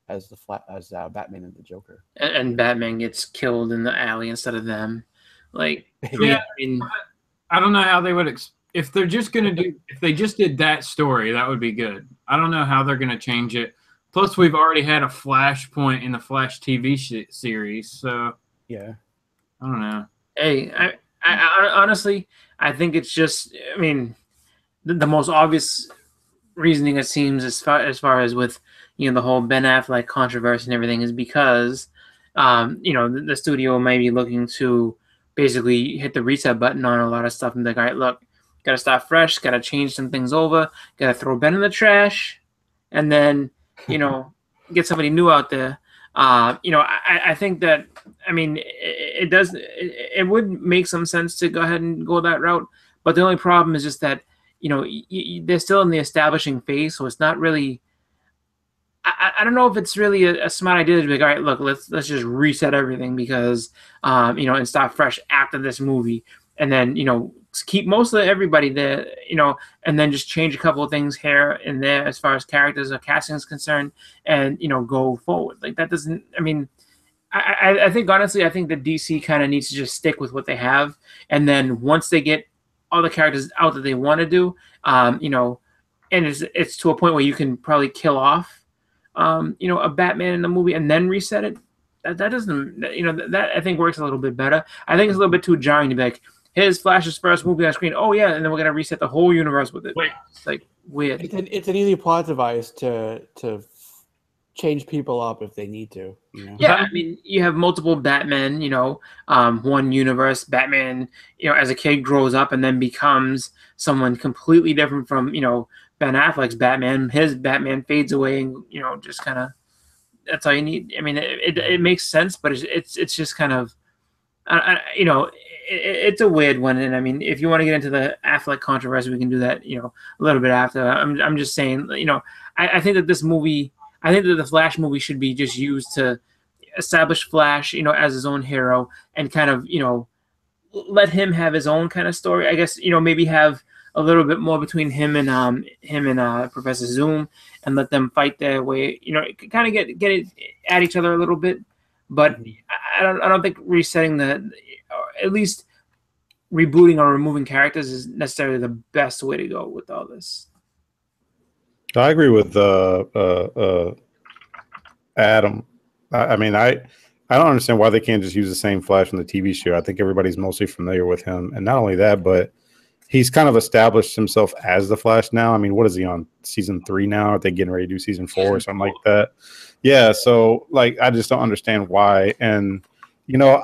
as Batman and the Joker, and Batman gets killed in the alley instead of them? Like, Yeah. I mean, I don't know how they would if they're just gonna if they just did that story, that would be good. I don't know how they're gonna change it. Plus, we've already had a Flashpoint in the Flash TV series, so yeah, I don't know. hey, I honestly, I think it's just, I mean, the most obvious reasoning it seems as far as with the whole Ben Affleck controversy and everything is because the studio may be looking to basically hit the reset button on a lot of stuff and be like, all right, look, gotta start fresh, gotta change some things over, gotta throw Ben in the trash, and then get somebody new out there. I think that, I mean, it would make some sense to go ahead and go that route, but the only problem is just that they're still in the establishing phase, so it's not really. I don't know if it's really a smart idea to be like, all right, look, let's just reset everything because and start fresh after this movie, and then keep most of everybody there, and then just change a couple of things here and there as far as characters or casting is concerned, and go forward. Like that doesn't. I mean, I think honestly, I think the DC kind of needs to just stick with what they have, and then once they get all the characters out that they want to do, and it's to a point where you can probably kill off. A Batman in the movie and then reset it. That doesn't, that I think works a little bit better. I think it's a little bit too jarring to be like, here's Flash's first movie on screen. Oh yeah, and then we're gonna reset the whole universe with it. Wait. It's like weird. It's an easy plot device to change people up if they need to. Yeah, I mean, you have multiple Batman. One universe. Batman, as a kid grows up and then becomes someone completely different from Ben Affleck's Batman. His Batman fades away, and just kind of that's all you need. I mean, it makes sense, but it's just kind of, it's a weird one. And I mean, if you want to get into the Affleck controversy, we can do that, a little bit after. I'm just saying, I think that this movie, I think that the Flash movie should be just used to establish Flash, as his own hero and kind of, let him have his own kind of story. I guess, maybe have a little bit more between him and Professor Zoom, and let them fight their way. Kind of get it at each other a little bit. But I don't think resetting or at least rebooting or removing characters is necessarily the best way to go with all this. I agree with Adam. I mean, I don't understand why they can't just use the same Flash from the TV show. I think everybody's mostly familiar with him, and not only that, but he's kind of established himself as the Flash now. I mean, what is he on season 3 now? Are they getting ready to do season 4 or something like that? Yeah. So, like, I just don't understand why. And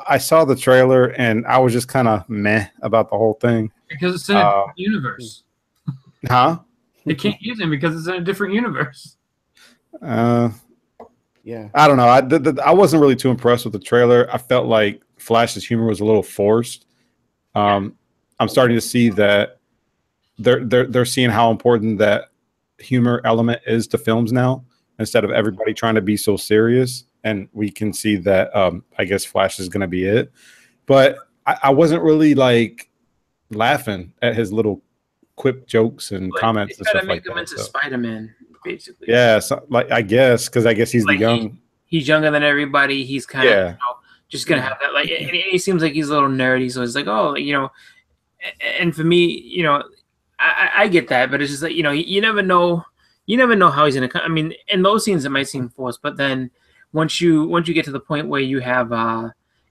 I saw the trailer and I was just kind of meh about the whole thing because it's in a different universe. Huh? They can't use him because it's in a different universe. Yeah, I don't know. I wasn't really too impressed with the trailer. I felt like Flash's humor was a little forced. I'm starting to see that they're seeing how important that humor element is to films now, instead of everybody trying to be so serious. And we can see that I guess Flash is going to be it. But I wasn't really like laughing at his little quip jokes and comments and stuff like that. Make him into Spider-Man, basically. Yeah, so, like I guess he's like he's younger than everybody. He's kind of just gonna have that, like, and he seems like he's a little nerdy, so it's like, and for me, I get that, but it's just like, you never know how he's gonna come. I mean, in those scenes it might seem forced, but then once you get to the point where you have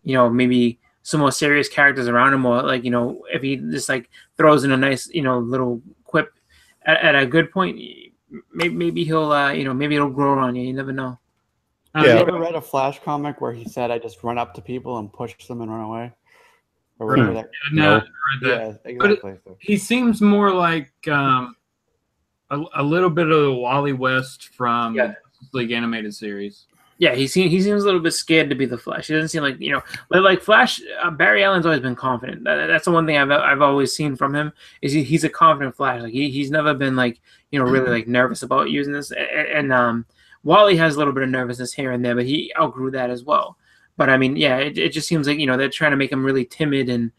maybe some more serious characters around him, or like, if he just like throws in a nice, little quip at a good point, maybe he'll maybe it'll grow on you. You never know. Have you ever read a Flash comic where he said, "I just run up to people and push them and run away"? Or whatever that. No, I read that. Yeah, exactly. But he seems more like a little bit of the Wally West from the League animated series. Yeah, he seems a little bit scared to be the Flash. He doesn't seem like, but like Flash, Barry Allen's always been confident. That's the one thing I've always seen from him, is he's a confident Flash. Like he's never been like, really like nervous about using this. And Wally has a little bit of nervousness here and there, but he outgrew that as well. But I mean, yeah, it just seems like, they're trying to make him really timid, and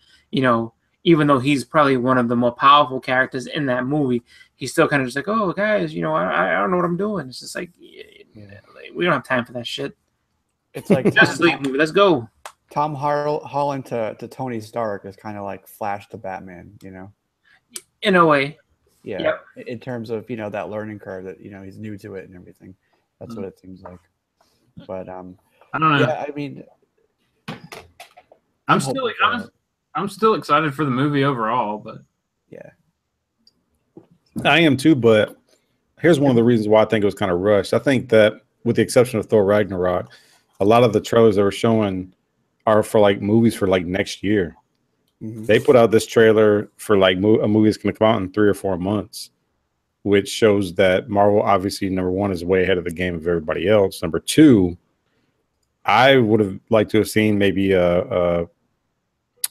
even though he's probably one of the more powerful characters in that movie, he's still kind of just like, oh guys, I don't know what I'm doing. It's just like, we don't have time for that shit. It's like Justice League movie. Let's go. Tom Holland to Tony Stark is kind of like Flash to Batman, In a way. Yeah. Yep. In terms of, that learning curve that, he's new to it and everything. That's what it seems like. But I don't know. Yeah, I mean, I'm still excited for the movie overall, but yeah. I am too, but here's one of the reasons why I think it was kind of rushed. I think that, with the exception of Thor Ragnarok, a lot of the trailers they were showing are for like movies for like next year. Mm-hmm. They put out this trailer for like a movie that's going to come out in 3 or 4 months, which shows that Marvel, obviously, number one, is way ahead of the game of everybody else. Number two, I would have liked to have seen maybe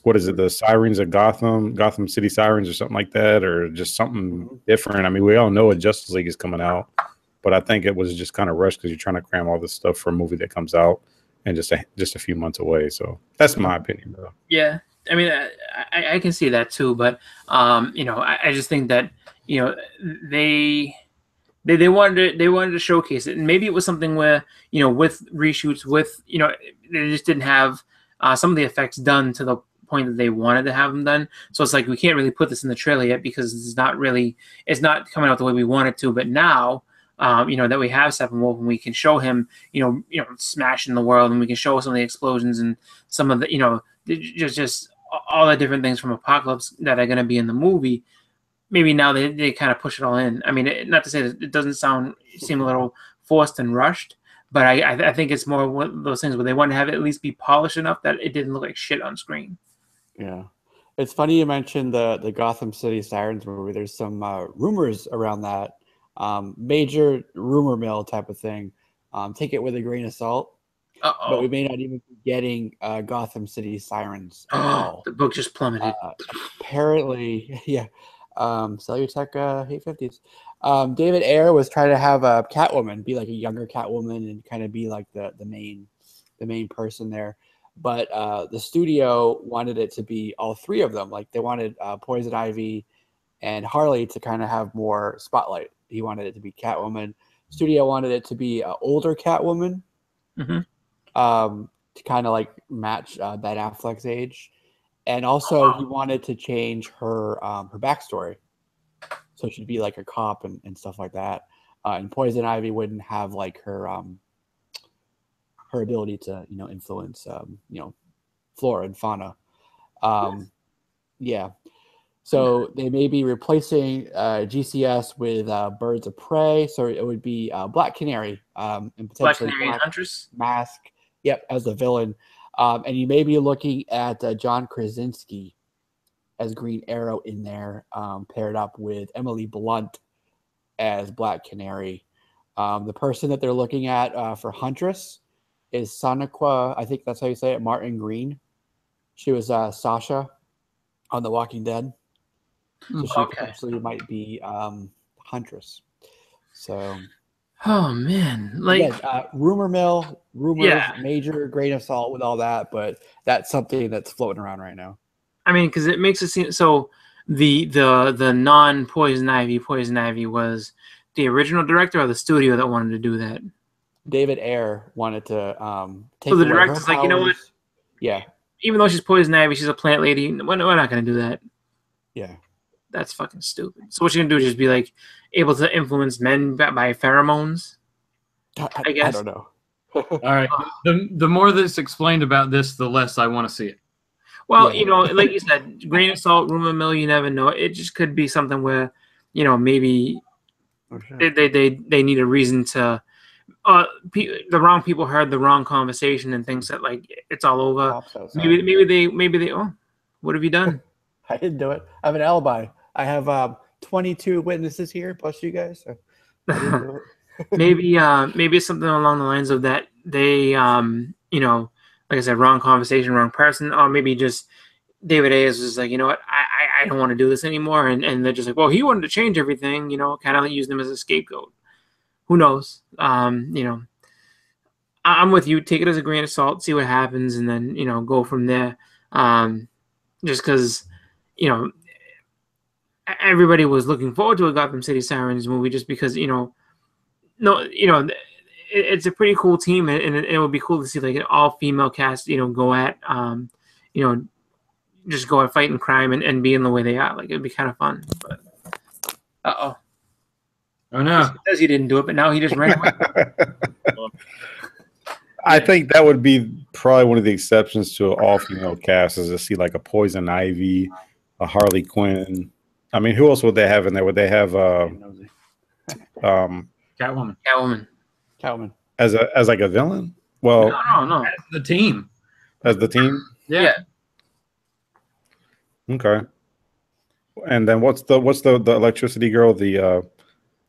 what is it, the Sirens of Gotham City Sirens or something like that, or just something different. I mean, we all know a Justice League is coming out, but I think it was just kind of rushed because you're trying to cram all this stuff for a movie that comes out and just a few months away. So that's my opinion, though. Yeah, I mean, I can see that too, but I just think that they wanted to showcase it, and maybe it was something where with reshoots, they just didn't have some of the effects done to the point that they wanted to have them done. So it's like, we can't really put this in the trailer yet because it's not coming out the way we want it to. But now, that we have Steppenwolf and we can show him, smashing the world, and we can show some of the explosions and some of the, just all the different things from Apocalypse that are going to be in the movie. Maybe now they kind of push it all in. I mean, not to say that it doesn't seem a little forced and rushed, but I think it's more one of those things where they want to have it at least be polished enough that it didn't look like shit on screen. Yeah. It's funny you mentioned the Gotham City Sirens movie. There's some rumors around that. Major rumor mill type of thing. Take it with a grain of salt. Uh-oh. But we may not even be getting Gotham City Sirens at all. The book just plummeted. Apparently, yeah. Cellutek hate 50s. David Ayer was trying to have a Catwoman be like a younger Catwoman and kind of be like the main person there. But the studio wanted it to be all 3 of them. Like they wanted Poison Ivy and Harley to kind of have more spotlight. He wanted it to be Catwoman. Studio wanted it to be an older Catwoman, to kind of like match Ben Affleck's age, and also he wanted to change her backstory, so she'd be like a cop and stuff like that. And Poison Ivy wouldn't have like her ability to influence flora and fauna. Yeah. So they may be replacing GCS with Birds of Prey. So it would be Black Canary and potentially Black Canary Huntress Mask. Yep, as the villain. And you may be looking at John Krasinski as Green Arrow in there, paired up with Emily Blunt as Black Canary. The person that they're looking at for Huntress is Sonequa, I think that's how you say it, Martin Green. She was Sasha on The Walking Dead. So she potentially might be Huntress. So, oh man, like again, rumors, major grain of salt with all that, but that's something that's floating around right now. I mean, because it makes it seem so. The non Poison Ivy was the original director or the studio that wanted to do that. David Ayer wanted to take. So the director's like, you know what? Yeah. Even though she's Poison Ivy, she's a plant lady. We're not going to do that. Yeah. That's fucking stupid. So what you're going to do is just be like able to influence men by pheromones? I guess. I don't know. All right. The more that's explained about this, the less I want to see it. Well, like you said, grain of salt, rumor mill, you never know. It just could be something where, maybe they need a reason to. The wrong people heard the wrong conversation and thinks that like it's all over. Maybe they. Oh, what have you done? I didn't do it. I have an alibi. I have 22 witnesses here plus you guys. So I didn't do it. maybe it's something along the lines of that they like I said, wrong conversation, wrong person, or maybe just David Ayers was like, you know what, I don't want to do this anymore, and they're just like, well, he wanted to change everything, kind of use them as a scapegoat. Who knows? I'm with you. Take it as a grain of salt, see what happens, and then go from there. Just because everybody was looking forward to a Gotham City Sirens movie, just because it's a pretty cool team, and it would be cool to see like an all-female cast, go at, just go at fighting crime and being the way they are. Like it'd be kind of fun. But oh no, he says he didn't do it, but now he just ran away. I think that would be probably one of the exceptions to an all-female cast, is to see like a Poison Ivy, a Harley Quinn. I mean, who else would they have in there? Would they have Catwoman as like a villain? Well, no. As the team. As the team? Yeah. Okay. And then what's the electricity girl? The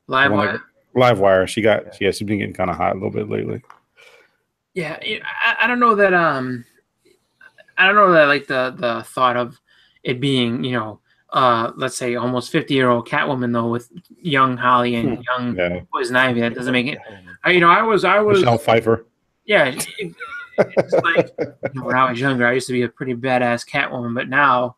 Livewire. She's been getting kind of hot a little bit lately. Yeah, I don't know that. I don't know that like the thought of it being let's say almost 50-year-old Catwoman though with young Holly and young Poison Ivy, that doesn't make it. I was Michelle Pfeiffer. Yeah, it's like when I was younger, I used to be a pretty badass Catwoman, but now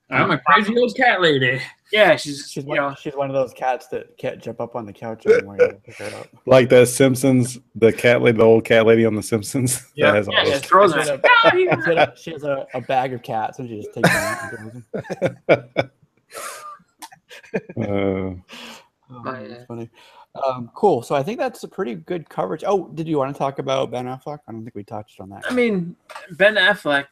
I'm a crazy old cat lady. Yeah, she's one of those cats that can't jump up on the couch anymore. You pick her up. Like the Simpsons, the cat lady, the old cat lady on the Simpsons. Yeah, she throws her. She has a bag of cats, and she just takes them out and throws them. That's funny. Cool. So I think that's a pretty good coverage. Oh, did you want to talk about Ben Affleck? I don't think we touched on that. I mean, Ben Affleck.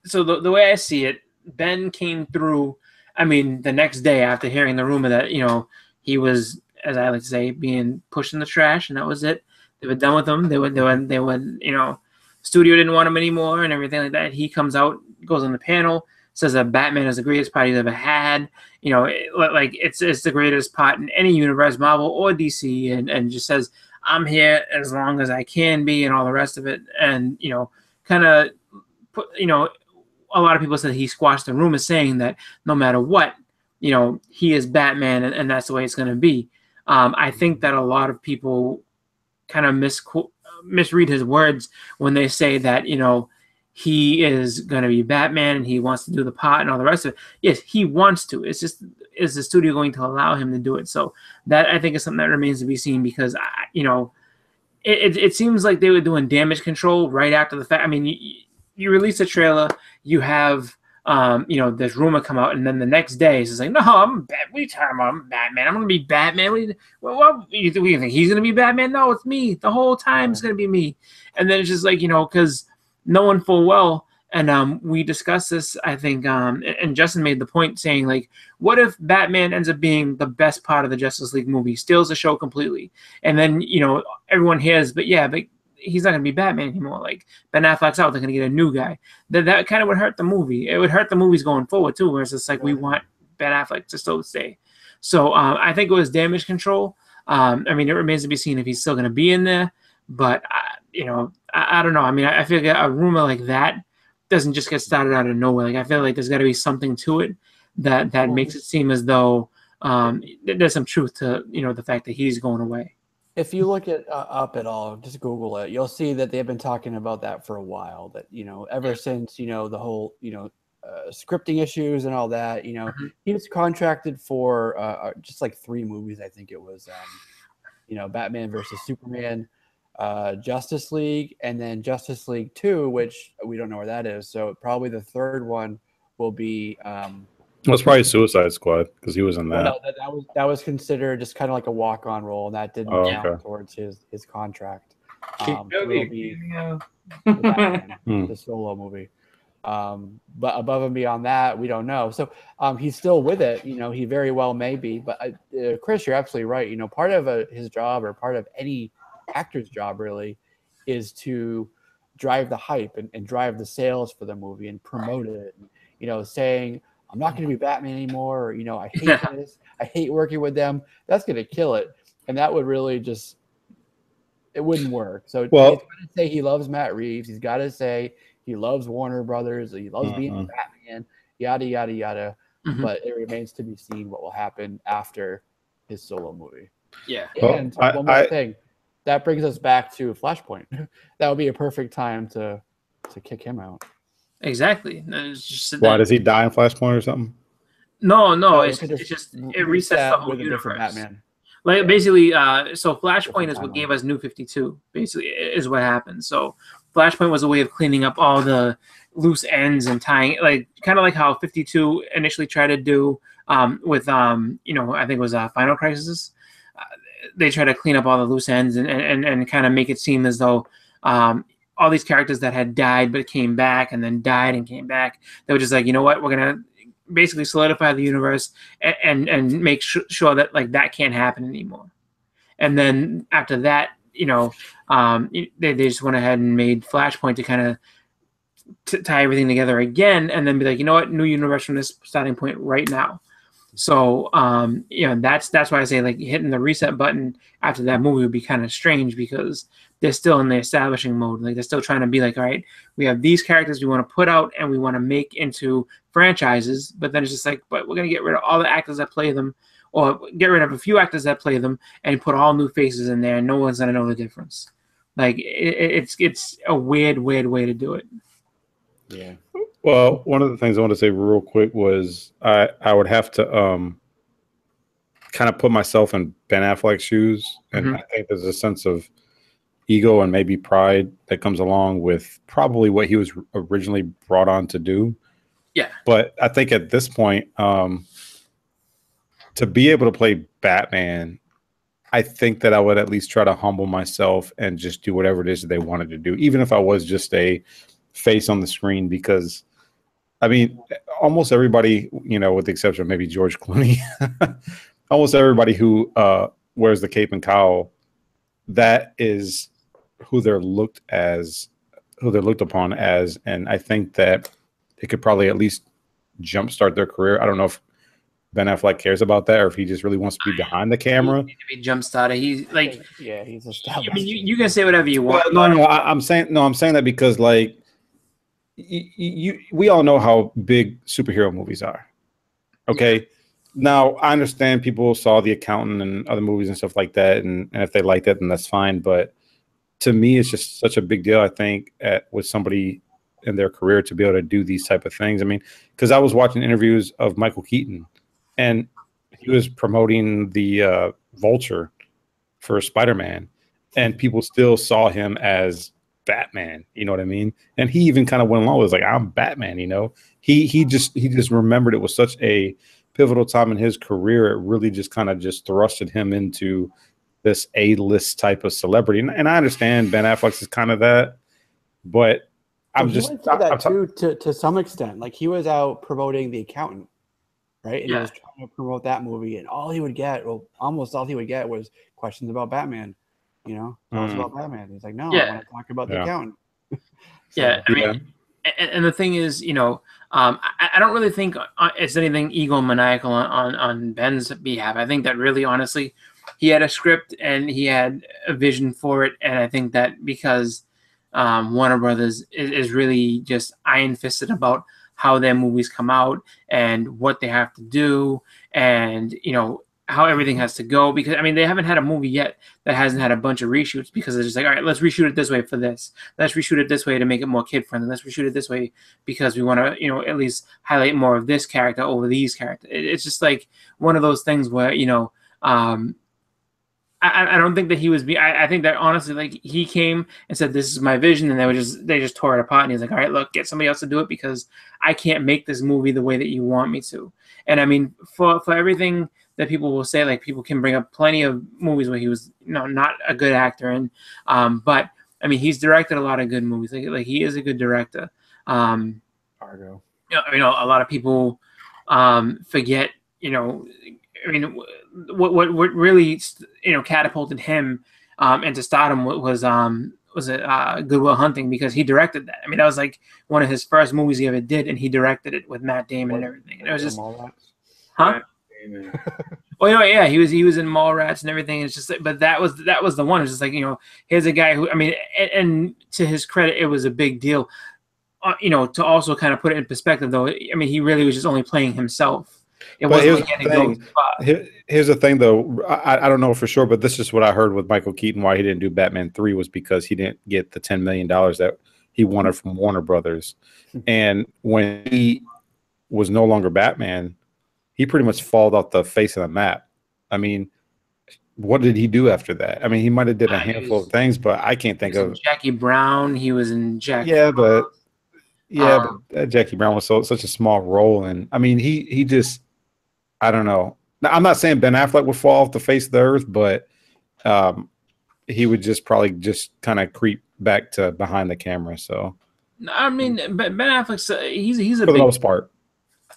So the way I see it, Ben came through. I mean, the next day after hearing the rumor that he was, as I like to say, being pushed in the trash, and that was it. They were done with him. They would studio didn't want him anymore, and everything like that. He comes out, goes on the panel, says that Batman is the greatest part he's ever had. It's the greatest part in any universe, Marvel or DC, and just says, I'm here as long as I can be, and all the rest of it. And kind of put a lot of people said he squashed the rumor, saying that no matter what, he is Batman, and that's the way it's going to be. I think that a lot of people kind of misread his words when they say that, he is going to be Batman and he wants to do the part and all the rest of it. Yes, he wants to. It's just is the studio going to allow him to do it? So that I think is something that remains to be seen, because it seems like they were doing damage control right after the fact. I mean, you release a trailer, you have this rumor come out, and then the next day it's just like, no, I'm Batman. I'm gonna be Batman. What do you think he's gonna be Batman? No, it's me. The whole time it's gonna be me. And then it's just like, because knowing full well, and we discussed this, I think, and Justin made the point saying, like, what if Batman ends up being the best part of the Justice League movie, steals the show completely, and then everyone hears, but he's not going to be Batman anymore. Like, Ben Affleck's out, they're going to get a new guy. That kind of would hurt the movie. It would hurt the movies going forward too, where it's just like, we want Ben Affleck to still stay. So I think it was damage control. I mean, it remains to be seen if he's still going to be in there, but I don't know. I mean, I feel like a rumor like that doesn't just get started out of nowhere. Like, I feel like there's got to be something to it that makes it seem as though there's some truth to the fact that he's going away. If you look it up at all, just Google it, you'll see that they've been talking about that for a while. That ever since the whole scripting issues and all that. He was contracted for just like 3 movies. I think it was Batman versus Superman, Justice League, and then Justice League 2, which we don't know where that is. So probably the third one will be. Well, it's probably Suicide Squad because he was in that. Well, no, that was considered just kind of like a walk-on role, and that didn't count towards his contract. So it'll be the solo movie. But above and beyond that, we don't know. So he's still with it. He very well may be. But Chris, you're absolutely right. Part of his job, or part of any actor's job, really, is to drive the hype and drive the sales for the movie and promote it. Saying, I'm not going to be Batman anymore, or I hate this. I hate working with them. That's going to kill it, and that would really it wouldn't work. So he's got to say he loves Matt Reeves. He's got to say he loves Warner Brothers. He loves being Batman. Yada yada yada. But it remains to be seen what will happen after his solo movie. Yeah. And one more thing, that brings us back to Flashpoint. That would be a perfect time to kick him out. Exactly. Why does he die in Flashpoint or something? No. It's just it resets the whole universe. Batman. Like basically, so Flashpoint is what gave us New 52. Basically, is what happened. So Flashpoint was a way of cleaning up all the loose ends and tying, like kind of like how 52 initially tried to do with I think it was Final Crisis. They try to clean up all the loose ends and kind of make it seem as though all these characters that had died but came back and then died and came back, they were just like, you know what, we're gonna basically solidify the universe and make sure that like that can't happen anymore. And then after that, they just went ahead and made Flashpoint to kind of tie everything together again, and then be like, you know what, new universe from this starting point right now. So that's why I say like hitting the reset button after that movie would be kind of strange, because they're still in the establishing mode. Like, they're still trying to be like, all right, we have these characters we want to put out and we want to make into franchises, but then it's just like, but we're gonna get rid of all the actors that play them, or get rid of a few actors that play them and put all new faces in there, and no one's gonna know the difference. Like, it's a weird way to do it. Yeah. Well, one of the things I want to say real quick was I would have to kind of put myself in Ben Affleck's shoes, and I think there's a sense of ego and maybe pride that comes along with probably what he was originally brought on to do. Yeah. But I think at this point, to be able to play Batman, I think that I would at least try to humble myself and just do whatever it is that they wanted to do, even if I was just a face on the screen, because I mean, almost everybody, with the exception of maybe George Clooney, almost everybody who wears the cape and cowl, that is who they're looked upon as. And I think that it could probably at least jumpstart their career. I don't know if Ben Affleck cares about that, or if he just really wants to be behind the camera. He needs to be jump-started. He's like, he's established. I mean, you can say whatever you want. Well, no, I'm saying that because like we all know how big superhero movies are. Okay. Yeah. Now I understand people saw The Accountant and other movies and stuff like that, and if they like that, then that's fine. But to me, it's just such a big deal, I think, with somebody in their career to be able to do these type of things. I mean, because I was watching interviews of Michael Keaton, and he was promoting the Vulture for Spider-Man, and people still saw him as Batman. You know what I mean? And he even kind of went along with like, I'm Batman. You know, he just remembered it was such a pivotal time in his career. It really just kind of just thrusted him into this A-list type of celebrity. And I understand Ben Affleck is kind of that, but I'm just that too to some extent. Like he was out promoting The Accountant, right? And he was trying to promote that movie, and all he would get, well, almost all he would get was questions about Batman. You know, talks about Batman. He's like, no, I want to talk about The Accountant. I mean, and the thing is, you know, I don't really think it's anything egomaniacal on Ben's behalf. I think that really, honestly, he had a script and he had a vision for it, and I think that because Warner Brothers is really just iron-fisted about how their movies come out and what they have to do, and you know how everything has to go. Because I mean, they haven't had a movie yet that hasn't had a bunch of reshoots, because they're just like, all right, let's reshoot it this way for this. Let's reshoot it this way to make it more kid friendly. Let's reshoot it this way because we want to, you know, at least highlight more of this character over these characters. It's just like one of those things where, you know, I don't think that he was. I think that honestly, like he came and said, "This is my vision," and they just tore it apart. And he's like, "All right, look, get somebody else to do it because I can't make this movie the way that you want me to." And I mean, for everything that people will say, like people can bring up plenty of movies where he was, you know, not a good actor in, but I mean, he's directed a lot of good movies. Like he is a good director. Argo. You know, a lot of people forget. You know, I mean, what really, you know, catapulted him into stardom was it Good Will Hunting, because he directed that. I mean, that was like one of his first movies he ever did, and he directed it with Matt Damon and everything. And it was just, huh? Oh yeah, he was in Mallrats and everything. It's just, but that was the one. It's just like, you know, here's a guy who, I mean, and to his credit, it was a big deal. You know, to also kind of put it in perspective, though. I mean, he really was just only playing himself. It wasn't like here's the thing, though. I don't know for sure, but this is what I heard with Michael Keaton. Why he didn't do Batman 3 was because he didn't get the $10 million that he wanted from Warner Brothers. And when he was no longer Batman, he pretty much fell off the face of the map. I mean, what did he do after that? I mean, he might have did a handful of things, but I can't think of Jackie Brown. He was in Jackie. But Jackie Brown was such a small role, and I mean, he just, I don't know. Now, I'm not saying Ben Affleck would fall off the face of the earth, but he would just probably just kind of creep back to behind the camera. So, I mean, Ben Affleck's he's a for the most part.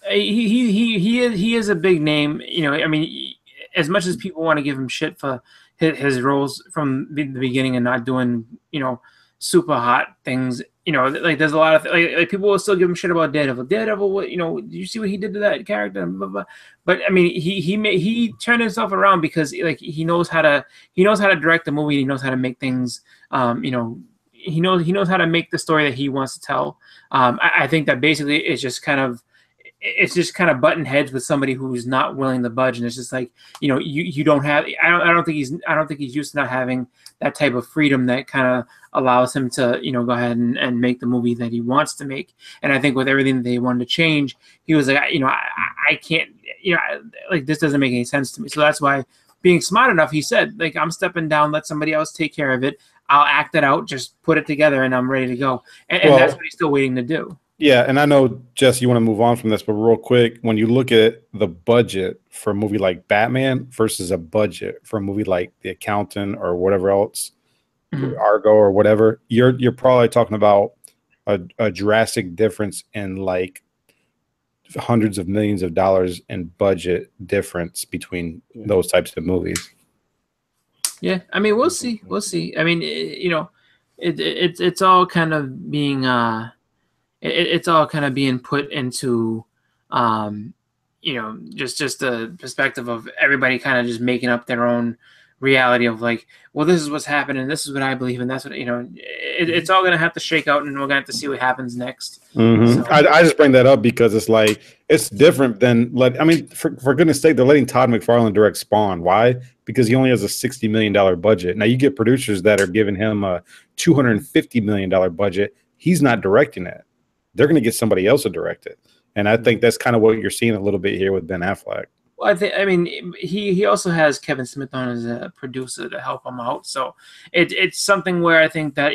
He is a big name. You know, I mean, as much as people want to give him shit for his roles from the beginning and not doing, you know, super hot things, you know, like there's a lot of like people will still give him shit about Daredevil. Daredevil, what, you know, did you see what he did to that character? Blah, blah. But I mean, he turned himself around because like he knows how to direct the movie. He knows how to make things, you know, he knows how to make the story that he wants to tell. I think that basically it's just kind of button heads with somebody who's not willing to budge, and it's just like, you know, you don't have. I don't think he's used to not having that type of freedom that kind of allows him to, you know, go ahead and make the movie that he wants to make. And I think with everything that they wanted to change, he was like, you know, I can't, you know, like this doesn't make any sense to me. So that's why, being smart enough, he said, like, I'm stepping down, let somebody else take care of it. I'll act it out, just put it together, and I'm ready to go. And that's what he's still waiting to do. Yeah, and I know, Jess, you want to move on from this, but real quick, when you look at the budget for a movie like Batman versus a budget for a movie like The Accountant or whatever else, Argo or whatever, you're probably talking about a drastic difference in like hundreds of millions of dollars in budget difference between those types of movies. Yeah, I mean, we'll see. I mean, you know, it's all kind of being it's all kind of being put into, you know, just the perspective of everybody kind of just making up their own reality of like, well, this is what's happening, this is what I believe, and that's what, you know, it's all going to have to shake out, and we're going to have to see what happens next. So. I just bring that up because it's like, it's different than, I mean, for goodness sake, they're letting Todd McFarlane direct Spawn. Why? Because he only has a $60 million budget. Now you get producers that are giving him a $250 million budget. He's not directing it. They're going to get somebody else to direct it. And I think that's kind of what you're seeing a little bit here with Ben Affleck. Well, I mean, he also has Kevin Smith on as a producer to help him out. So it's something where I think that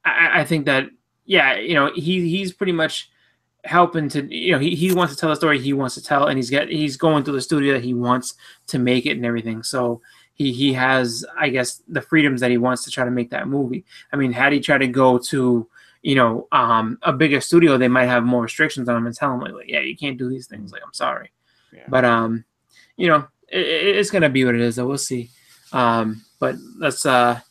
I think that he's pretty much helping to he wants to tell the story he wants to tell, and he's going through the studio that he wants to make it and everything. So he has, I guess, the freedoms that he wants to try to make that movie. I mean, had he tried to go to a bigger studio, they might have more restrictions on him and tell him like yeah, you can't do these things. Like, I'm sorry. Yeah. But it's gonna be what it is. So we'll see. But let's let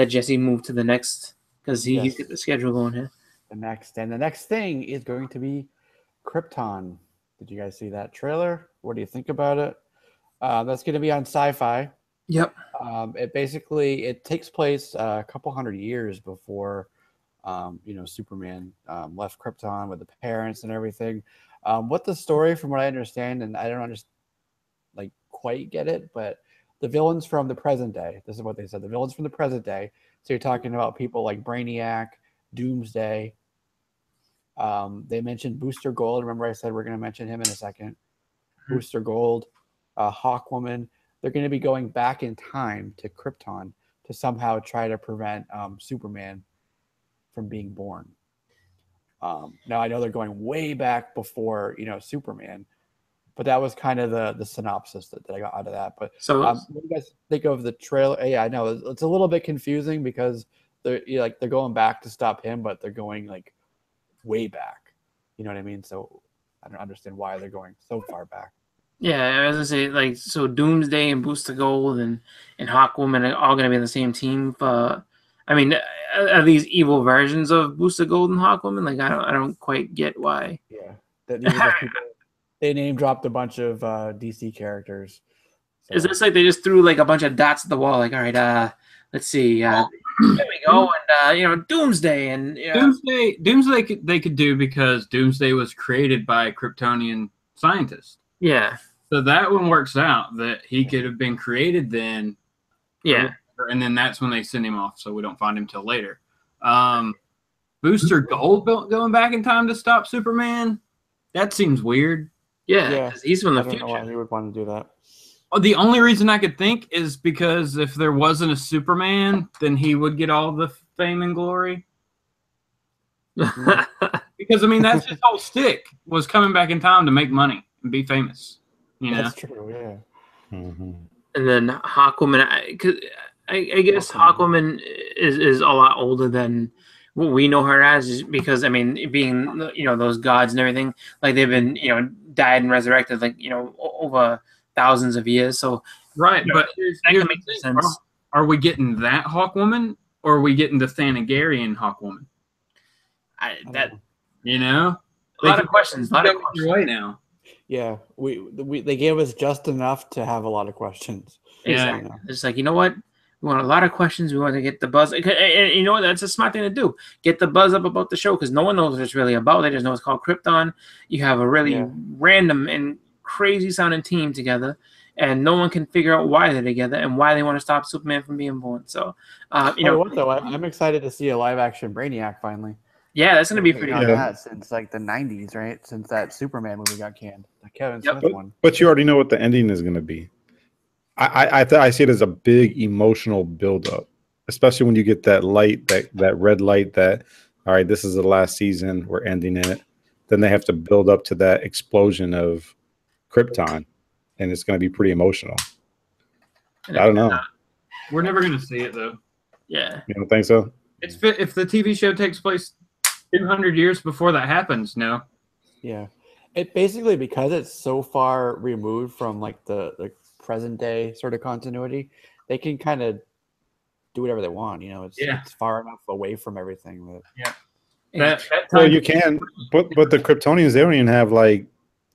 Jesse move to the next, because he's got the schedule going here. The next thing is going to be Krypton. Did you guys see that trailer? What do you think about it? That's going to be on Sci-Fi. Yep. It takes place a couple hundred years before Superman left Krypton with the parents and everything. What the story, from what I understand, and I don't quite get it, but the villains from the present day. This is what they said. The villains from the present day. So you're talking about people like Brainiac, Doomsday. They mentioned Booster Gold. Remember I said we're going to mention him in a second. Mm-hmm. Booster Gold, Hawkwoman. They're going to be going back in time to Krypton to somehow try to prevent Superman from being born. Now I know they're going way back before Superman, but that was kind of the synopsis that I got out of that. But so what do you guys think of the trailer? Yeah, I know it's a little bit confusing because they're going back to stop him, but they're going way back. You know what I mean? So I don't understand why they're going so far back. Yeah, I was gonna say so Doomsday and Booster Gold and Hawkwoman are all gonna be on the same team. I mean, are these evil versions of Booster Gold and Hawkwoman? I don't quite get why. Yeah, they name dropped a bunch of DC characters. So. Is this like they just threw a bunch of dots at the wall? All right, let's see. There we go, and Doomsday and Doomsday they could do because Doomsday was created by Kryptonian scientists. Yeah. So that one works out that he could have been created then. Yeah. And then that's when they send him off, so we don't find him till later. Booster Gold going back in time to stop Superman? That seems weird. Yeah. He's from the future. I don't know why he would want to do that. Oh, the only reason I could think is because if there wasn't a Superman, then he would get all the fame and glory. Because, I mean, that's his whole stick, was coming back in time to make money and be famous. That's true, yeah. Mm-hmm. And then Hawkwoman, I guess Hawkwoman is a lot older than what we know her as, because, I mean, being, those gods and everything, they've been, died and resurrected, over thousands of years. So, right, but that can make sense. Are we getting that Hawkwoman, or are we getting the Thanagarian Hawkwoman? A lot of questions. A lot of questions. Right now. Yeah, they gave us just enough to have a lot of questions. Exactly. Yeah. It's you know what? We want a lot of questions. We want to get the buzz. And you know what? That's a smart thing to do. Get the buzz up about the show, because no one knows what it's really about. They just know it's called Krypton. You have a really random and crazy sounding team together, and no one can figure out why they're together and why they want to stop Superman from being born. So, I'm excited to see a live action Brainiac finally. Yeah, that's going to be pretty good. Since the 90s, right? Since that Superman movie got canned, the Kevin Smith one. But you already know what the ending is going to be. I see it as a big emotional buildup, especially when you get that light, that red light that, all right, this is the last season, we're ending it. Then they have to build up to that explosion of Krypton, and it's going to be pretty emotional. I don't know. We're never going to see it, though. Yeah. You don't think so? If the TV show takes place 200 years before that happens, no. Yeah. It basically, because it's so far removed from the present day sort of continuity, they can kind of do whatever they want. It's far enough away from everything. Well, you can, but the Kryptonians, they don't even have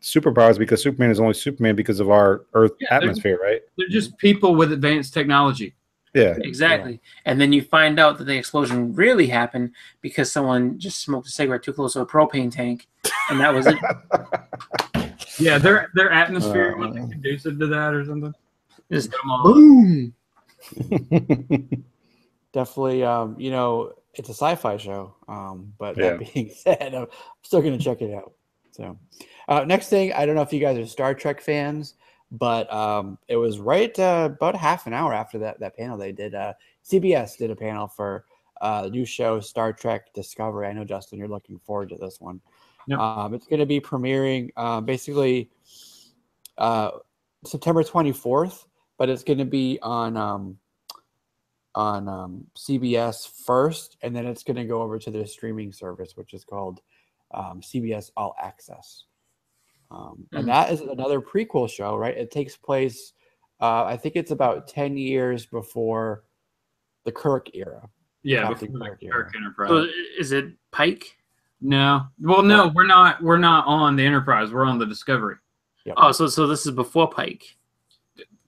superpowers, because Superman is only Superman because of our Earth atmosphere, right? They're just people with advanced technology. Yeah, exactly. Yeah. And then you find out that the explosion really happened because someone just smoked a cigarette too close to a propane tank, and that was it. Yeah, their atmosphere wasn't conducive to that or something. Just boom. Definitely, it's a sci-fi show. But that being said, I'm still going to check it out. So, next thing, I don't know if you guys are Star Trek fans, but it was right about half an hour after that panel they did. CBS did a panel for the new show Star Trek Discovery. I know, Justin, you're looking forward to this one. Yep. It's going to be premiering basically September 24th, but it's going to be on CBS first, and then it's going to go over to their streaming service, which is called CBS All Access. And that is another prequel show, right? It takes place, I think it's about 10 years before the Kirk era. Yeah, Captain before Kirk the era. Kirk Enterprise. So is it Pike? No, well, no, we're not on the Enterprise. We're on the Discovery. Yep. Oh, so this is before Pike.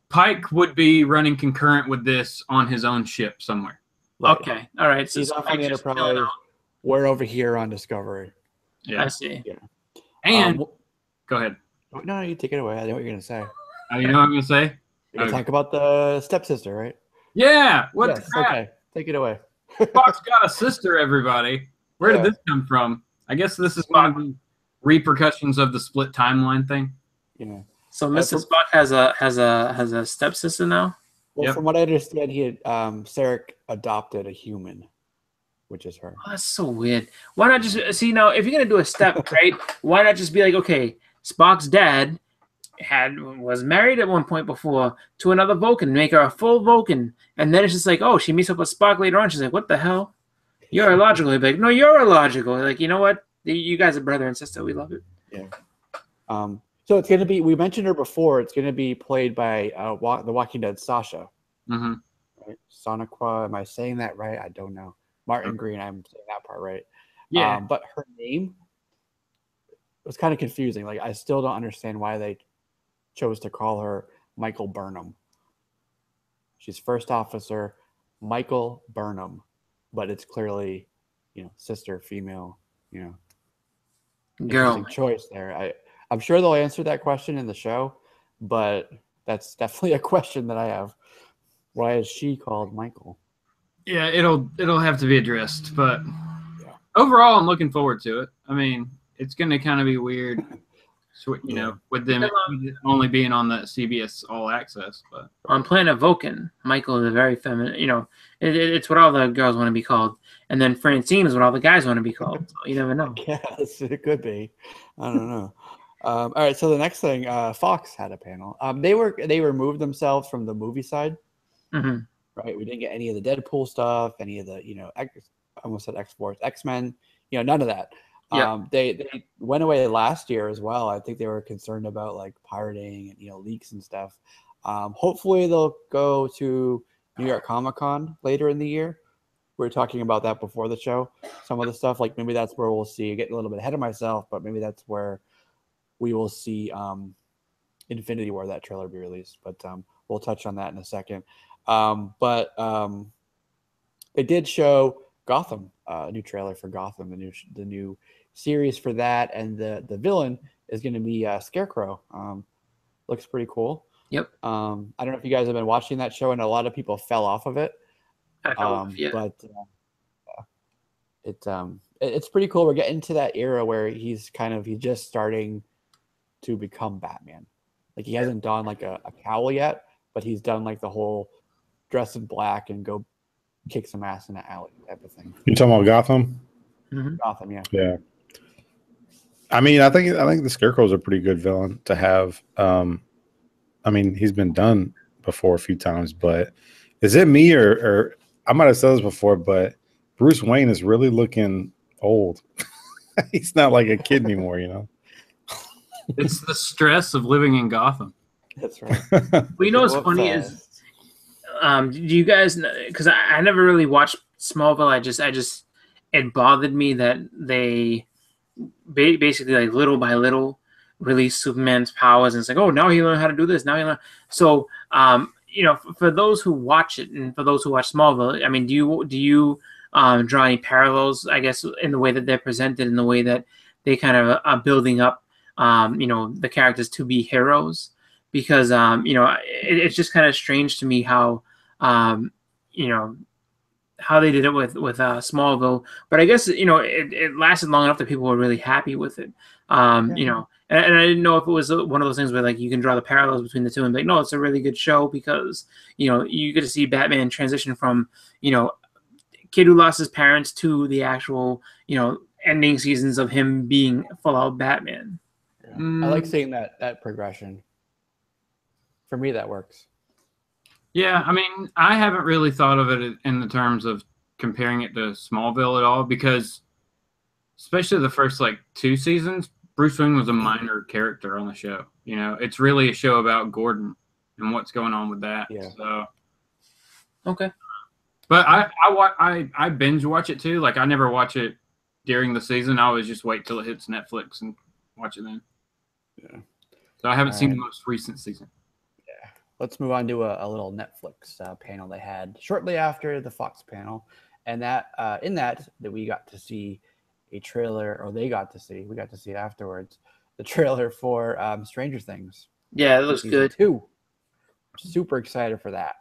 Pike would be running concurrent with this on his own ship somewhere. Right. Okay, all right. So He's off on Pike's the just chilling Enterprise. out. We're over here on Discovery. Yeah. I see. And go ahead. No, you take it away. I know what you're going to say. Oh, you know what I'm gonna say? You're going to talk about the stepsister, right? Yeah. What Yes, the crap? okay. Take it away. Spock's got a sister. Everybody. Where Yeah. did this come from? I guess this is one of the repercussions of the split timeline thing. Yeah. So Mr. Spock has a stepsister now. Well, Yep. from what I understand, he had Sarek adopted a human, which is her. Oh, that's so weird. Why not just see now? If you're gonna do a step, right? Why not just be like, okay, Spock's dad was married at one point before to another Vulcan, make her a full Vulcan, and then it's just like, oh, she meets up with Spock later on. She's like, what the hell? You're illogical. He'd be like, no, you're illogical. Like, you know what? You guys are brother and sister. We love it. Yeah. So it's going to be, we mentioned her before, it's going to be played by the Walking Dead Sasha. Mm-hmm. Right? Sonequa, am I saying that right? I don't know. Martin Green, I'm saying that part right. Yeah. But her name was kind of confusing. Like, I still don't understand why they chose to call her Michael Burnham. She's first officer Michael Burnham, but it's clearly, sister, female, Girl. interesting choice there. I'm sure they'll answer that question in the show, but that's definitely a question that I have. Why is she called Michael? Yeah, it'll have to be addressed, but Yeah. overall, I'm looking forward to it. I mean, it's going to kind of be weird, with them only being on the CBS All Access. But On Planet Vulcan, Michael is a very feminine. It's what all the girls want to be called, and then Francine is what all the guys want to be called. So you never know. Yes, it could be. I don't know. All right, so the next thing, Fox had a panel. They removed themselves from the movie side, Mm-hmm. right? We didn't get any of the Deadpool stuff, any of the I almost said X-Force, X-Men, none of that. Yeah. They went away last year as well. I think they were concerned about like pirating and leaks and stuff. Hopefully they'll go to New York Comic-Con later in the year. We were talking about that before the show. Some of the stuff, like maybe that's where we'll see. Getting a little bit ahead of myself, but maybe that's where we will see Infinity War, that trailer be released. But we'll touch on that in a second. But they did show Gotham, a new trailer for Gotham, the new series for that, and the villain is going to be Scarecrow. Looks pretty cool. Yep. I don't know if you guys have been watching that show, and a lot of people fell off of it. Yeah. But it's pretty cool. We're getting to that era where he's just starting to become Batman. Like, he hasn't done like a cowl yet, but he's done like the whole dress in black and go kick some ass in an alley type of thing. You talking about Gotham? Mm-hmm. Gotham, yeah. Yeah. I mean, I think the Scarecrow's a pretty good villain to have. I mean, he's been done before a few times, but is it me or I might have said this before, but Bruce Wayne is really looking old. He's not like a kid anymore, it's the stress of living in Gotham. That's right. Well, what's funny is, do you guys? Because I never really watched Smallville. It bothered me that they basically, like, little by little release Superman's powers, and it's like, oh, now he learned how to do this. Now he learned. So, for those who watch it and for those who watch Smallville, I mean, do you draw any parallels, I guess, in the way that they're presented, in the way that they kind of are building up, the characters to be heroes? Because it's just kind of strange to me how how they did it with Smallville, but I guess it lasted long enough that people were really happy with it. You know, and I didn't know if it was one of those things where like you can draw the parallels between the two and be like, no, it's a really good show because, you know, you get to see Batman transition from, you know, kid who lost his parents to the actual, you know, ending seasons of him being full out Batman. I like seeing that progression. For me, that works. Yeah, I mean, I haven't really thought of it in the terms of comparing it to Smallville at all because, especially the first like 2 seasons, Bruce Wayne was a minor character on the show. You know, it's really a show about Gordon and what's going on with that. Yeah. So, okay. But I binge watch it too. Like I never watch it during the season. I always just wait till it hits Netflix and watch it then. Yeah. So I haven't seen the most recent season. Yeah. Let's move on to a little Netflix panel they had shortly after the Fox panel, and that in that we got to see a trailer, or we got to see afterwards the trailer for Stranger Things. Yeah, it looks good. 2. Super excited for that.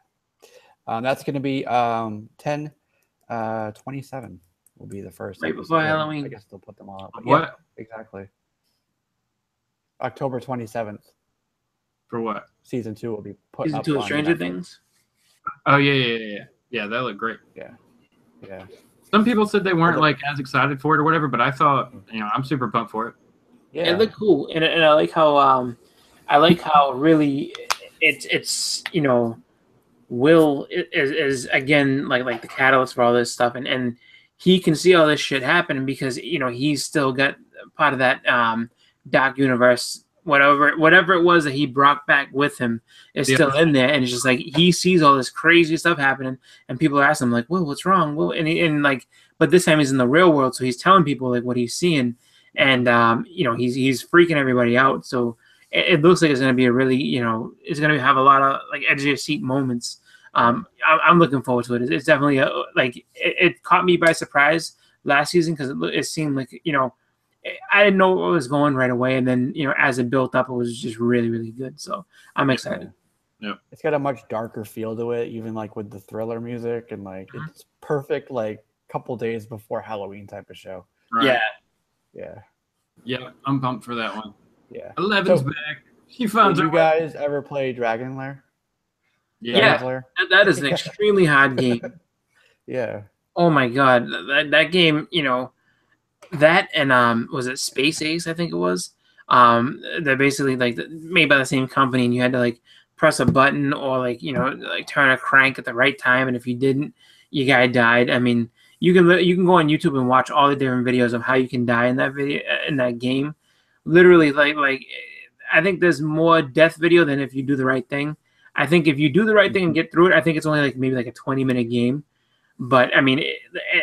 That's going to be 10/27 will be the first. Right before Halloween. I guess they'll put them all up. What? Yeah, exactly. October 27th. For what? Season 2 will be put Season up 2 of on Stranger Netflix. Things? Oh, yeah. Yeah, that looked great. Yeah. Some people said they weren't like as excited for it or whatever, but I thought, you know, I'm super pumped for it. Yeah. It looked cool, and I like how really it's you know, Will is again like the catalyst for all this stuff, and he can see all this shit happening because, you know, he's still got part of that dark universe, whatever it was that he brought back with him is still in there, and it's just like he sees all this crazy stuff happening, and people are asking him like, "Well, what's wrong?" Well, and like, but this time he's in the real world, so he's telling people like what he's seeing, and you know, he's freaking everybody out. So it looks like it's going to be a really, you know, it's going to have a lot of like edge of your seat moments. I'm looking forward to it. It's definitely it caught me by surprise last season because it seemed like, you know, I didn't know what was going right away, and then, you know, as it built up, it was just really, really good. So I'm excited. Yeah, it's got a much darker feel to it, even like with the thriller music, and like it's perfect like couple days before Halloween type of show. right. Yeah. I'm pumped for that one. Yeah. 11's back. She finds Did her you guys ever play Dragon Lair? Yeah. Dragon's Lair? That is an extremely hard game. Yeah. Oh my god, that game, you know, that and was it Space Ace? I think it was. They're basically like made by the same company, and you had to like press a button or like, you know, like turn a crank at the right time, and if you didn't, your guy died. I mean, you can go on YouTube and watch all the different videos of how you can die in that game. Literally, like I think there's more death video than if you do the right thing. I think if you do the right thing and get through it, I think it's only like maybe like a 20-minute game. But I mean,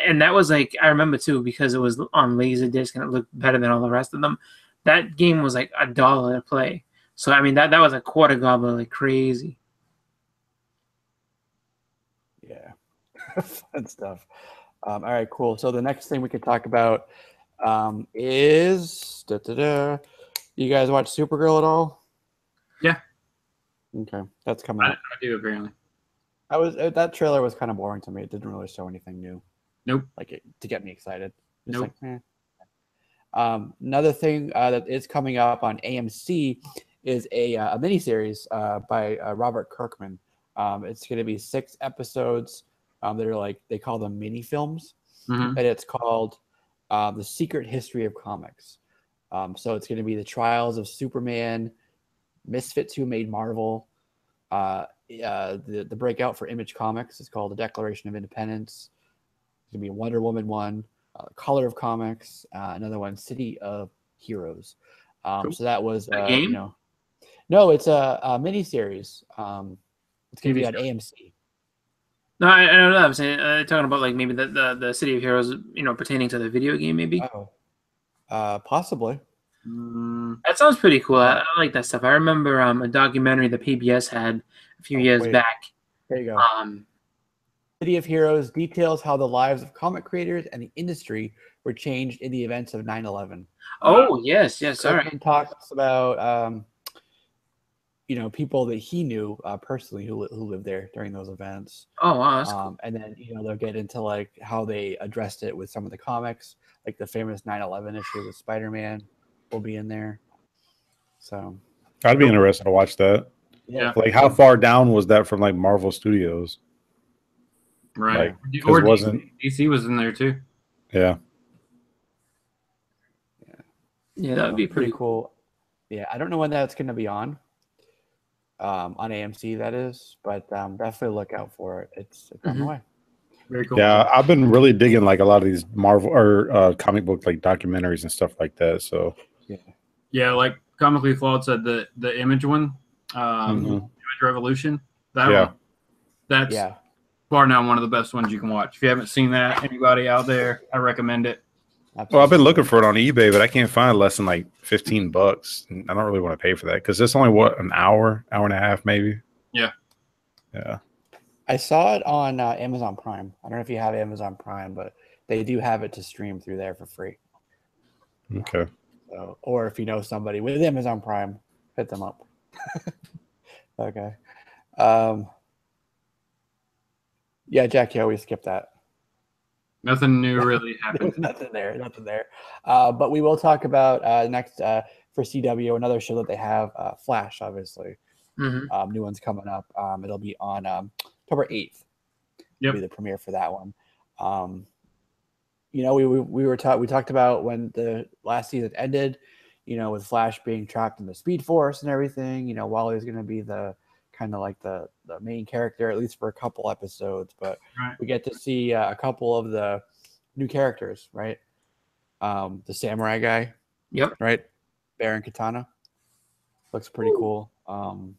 and that was like, I remember too, because it was on Laserdisc and it looked better than all the rest of them. That game was like $1 to play. So I mean, that was a quarter gobbler like crazy. Yeah. Fun stuff. All right, cool. So the next thing we could talk about is you guys watch Supergirl at all? Yeah. Okay, that's coming up. I do, apparently. That trailer was kind of boring to me. It didn't really show anything new. Nope. Like to get me excited. Just nope. Like, another thing that is coming up on AMC is a miniseries by Robert Kirkman. It's going to be 6 episodes that are like, they call them mini films, and it's called The Secret History of Comics. So it's going to be the trials of Superman, misfits who made Marvel. The breakout for Image Comics is called The Declaration of Independence. It's going to be Wonder Woman 1, Color of Comics, another one, City of Heroes. Cool. So that was, game? you know, no, it's a miniseries. It's going to be on AMC. No, I don't know. I'm saying talking about like maybe the City of Heroes, you know, pertaining to the video game, maybe. Oh, possibly. That sounds pretty cool. I like that stuff. I remember a documentary that PBS had a few years back. There you go. City of Heroes details how the lives of comic creators and the industry were changed in the events of 9/11. Oh, yes. All right. Talks about you know, people that he knew personally who lived there during those events. Oh, wow, that's cool. And then, you know, they'll get into like how they addressed it with some of the comics, like the famous 9/11 issue with Spider-Man. will be in there. So I'd be interested to watch that. Yeah. Like, how far down was that from like Marvel Studios? Right. Like, Or wasn't DC was in there too. yeah. Yeah, that would be pretty cool. Yeah, I don't know when that's going to be on AMC, that is, but definitely look out for it. It's on the way. Very cool. Yeah, I've been really digging like a lot of these Marvel or comic book like documentaries and stuff like that. So Yeah, like Comically Flawed said, the Image one, Image Revolution. That one, that's bar none one of the best ones you can watch. If you haven't seen that, anybody out there, I recommend it. Absolutely. Well, I've been looking for it on eBay, but I can't find less than like $15. And I don't really want to pay for that because it's only an hour and a half, maybe. Yeah. Yeah. I saw it on Amazon Prime. I don't know if you have Amazon Prime, but they do have it to stream through there for free. Okay. So, or if you know somebody with Amazon Prime, hit them up. Okay. Yeah, Jackie, we skipped that. Nothing new really happened. Nothing there. But we will talk about next for CW, another show that they have, Flash, obviously. New one's coming up. It'll be on October 8th. Yep. Will be the premiere for that one. You know, we talked about when the last season ended, you know, with Flash being trapped in the Speed Force and everything. You know, Wally's going to be the kind of like the main character, at least for a couple episodes, but we get to see a couple of the new characters, right? The samurai guy, right? Baron Katana looks pretty cool. And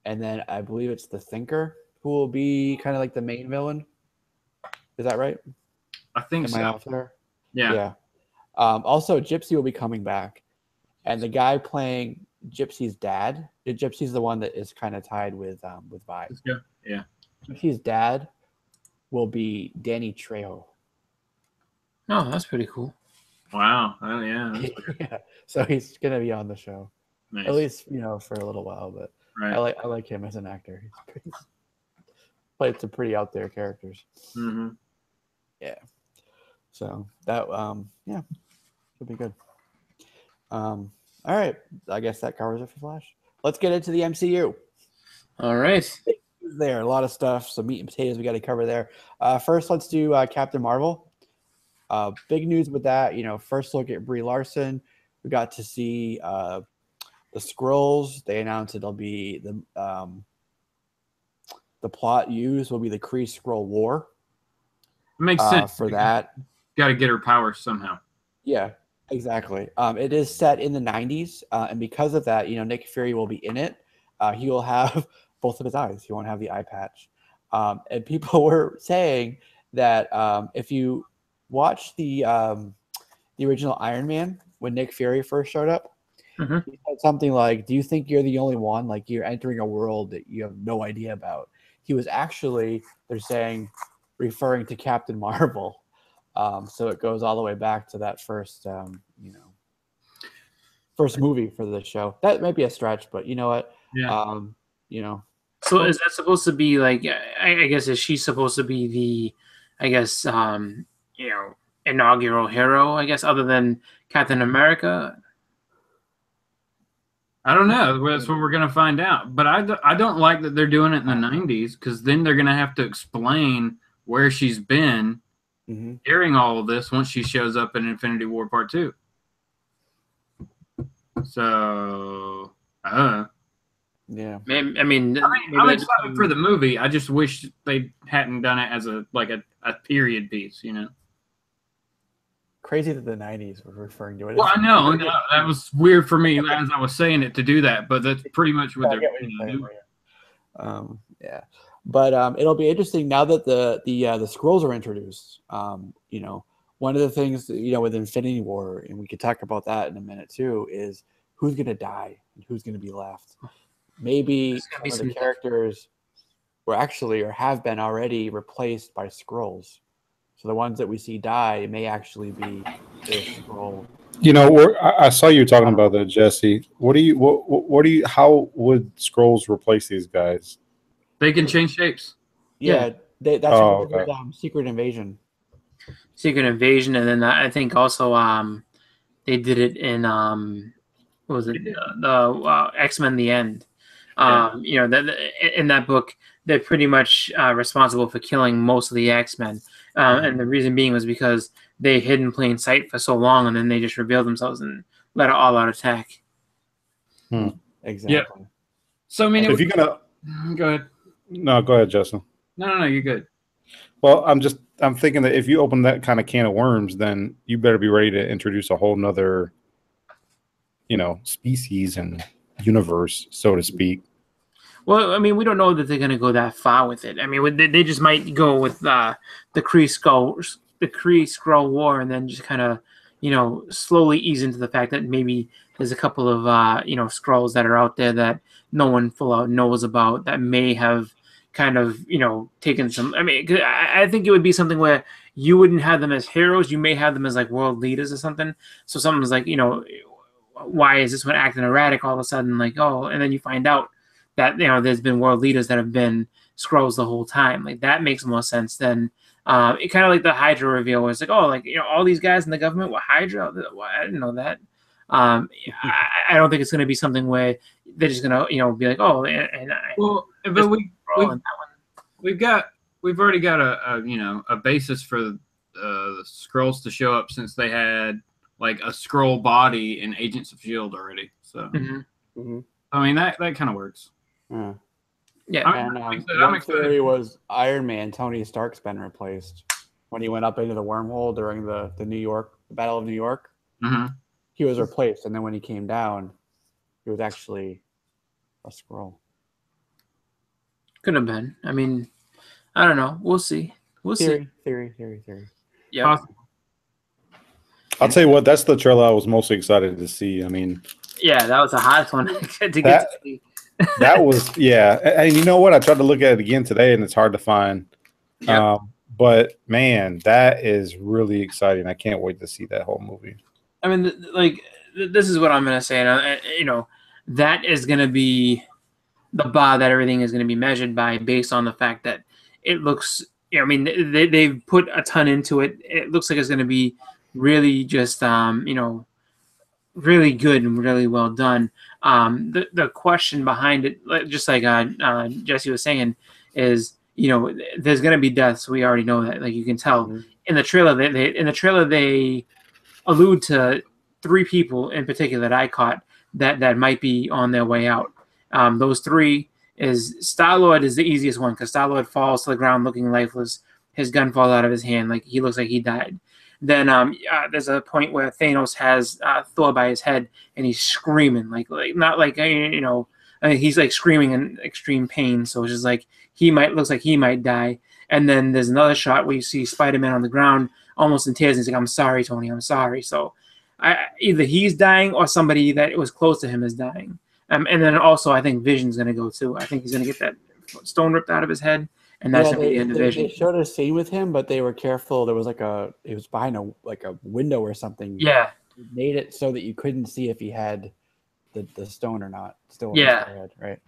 then I believe it's the Thinker who will be kind of like the main villain. Is that right? I think so. Am I off there? Yeah. Also, Gypsy will be coming back, and the guy playing Gypsy's dad. Gypsy's the one that is kind of tied with Vi. Yeah. Gypsy's dad will be Danny Trejo. Oh, that's pretty cool. Wow. Oh, yeah. Yeah. So he's gonna be on the show, Nice. at least for a little while. But I like him as an actor. He's played some pretty out there characters. Yeah. So that should be good. All right, I guess that covers it for Flash. Let's get into the MCU. All right. There, a lot of stuff, some meat and potatoes we got to cover there. First, let's do Captain Marvel. Big news with that, you know, first look at Brie Larson. We got to see the Skrulls. They announced it'll be the plot used will be the Kree Skrull War. It makes sense for that. Got to get her powers somehow. Yeah, exactly. It is set in the 90s, and because of that, you know, Nick Fury will be in it. He will have both of his eyes. He won't have the eye patch. And people were saying that if you watch the original Iron Man when Nick Fury first showed up, he said something like, "Do you think you're the only one? Like you're entering a world that you have no idea about." He was actually, they're saying, referring to Captain Marvel. So it goes all the way back to that first, first movie for the show. That might be a stretch, but you know what? Yeah. So is that supposed to be like? I guess is she supposed to be the? I guess inaugural hero. I guess other than Captain America. I don't know. That's what we're gonna find out. But I don't like that they're doing it in the 90s because then they're gonna have to explain where she's been during all of this once she shows up in Infinity War Part 2. So, yeah. I mean, I'm excited for the movie. I just wish they hadn't done it as a period piece, you know. Crazy that the 90s were referring to it. Well, I know that was weird for me as I was saying it to do that, but that's pretty much what they're doing. Yeah, but it'll be interesting now that the Skrulls are introduced. One of the things with Infinity War, and we could talk about that in a minute too, is who's going to die and who's going to be left. Maybe some of the characters were actually or have been already replaced by Skrulls. So the ones that we see die may actually be the Skrull. I saw you talking about that, Jesse. How would Skrulls replace these guys? They can change shapes. Yeah. That's Secret Invasion. Secret Invasion, and then I think also They did it in what was it, the X-Men: The End. You know, in that book, they're pretty much responsible for killing most of the X-Men, and the reason being was because they hid in plain sight for so long, and then they just revealed themselves and let an all-out attack. Exactly. Yeah. So I mean, if you're gonna go ahead. No, go ahead, Justin. No, you're good. Well, I'm thinking that if you open that kind of can of worms, then you better be ready to introduce a whole nother, you know, species and universe, so to speak. Well, I mean, we don't know that they're going to go that far with it. I mean, they just might go with the Kree Skrull War, and then just kind of, you know, slowly ease into the fact that maybe there's a couple of you know, Skrulls that are out there that no one full out knows about that may have kind of, you know, taken some. I mean, I think it would be something where you wouldn't have them as heroes. You may have them as like world leaders or something. So someone's like, you know, why is this one acting erratic all of a sudden? Like, oh, and then you find out that, you know, there's been world leaders that have been Skrulls the whole time. Like, that makes more sense than it kind of like the Hydra reveal, where it's like, oh, like, you know, all these guys in the government were Hydra. Well, I didn't know that. I don't think it's going to be something where they're just going to, you know, be like, oh, but we've already got a you know, a basis for the Skrulls to show up, since they had like a Skrull body in Agents of S.H.I.E.L.D. already. So I mean, that kind of works. Yeah. And one theory was Iron Man, Tony Stark's been replaced when he went up into the wormhole during the Battle of New York. He was replaced, and then when he came down, he was actually a Skrull. Could have been. I mean, I don't know. We'll see. Theory. Yeah. Awesome. I'll tell you what, that's the trailer I was most excited to see. I mean, yeah, that was the hottest one to get to see. That was, yeah. And you know what? I tried to look at it again today, and it's hard to find. Yep. But man, that is really exciting. I can't wait to see that whole movie. I mean, this is what I'm going to say. And, you know, that is going to be the bar that everything is going to be measured by, based on the fact that it looks, you know, I mean, they've put a ton into it. It looks like it's going to be really just, you know, really good and really well done. The question behind it, just like Jesse was saying, is, you know, there's going to be deaths. We already know that. Like, you can tell in the trailer. They allude to 3 people in particular that I caught that might be on their way out. Those 3 is Star-Lord is the easiest one, because Star-Lord falls to the ground looking lifeless. His gun falls out of his hand, like he looks like he died. Then there's a point where Thanos has Thor by his head, and he's screaming, like not like, you know, he's like screaming in extreme pain. So it's just like looks like he might die. And then there's another shot where you see Spider-Man on the ground, almost in tears, and he's like, "I'm sorry, Tony, I'm sorry." So either he's dying or somebody that was close to him is dying. And then also, I think Vision's going to go too. I think he's going to get that stone ripped out of his head, and that's going to be the end of Vision. They showed a scene with him, but they were careful. There was he was behind a window or something. Yeah, they made it so that you couldn't see if he had the stone or not. Still, yeah, head, right.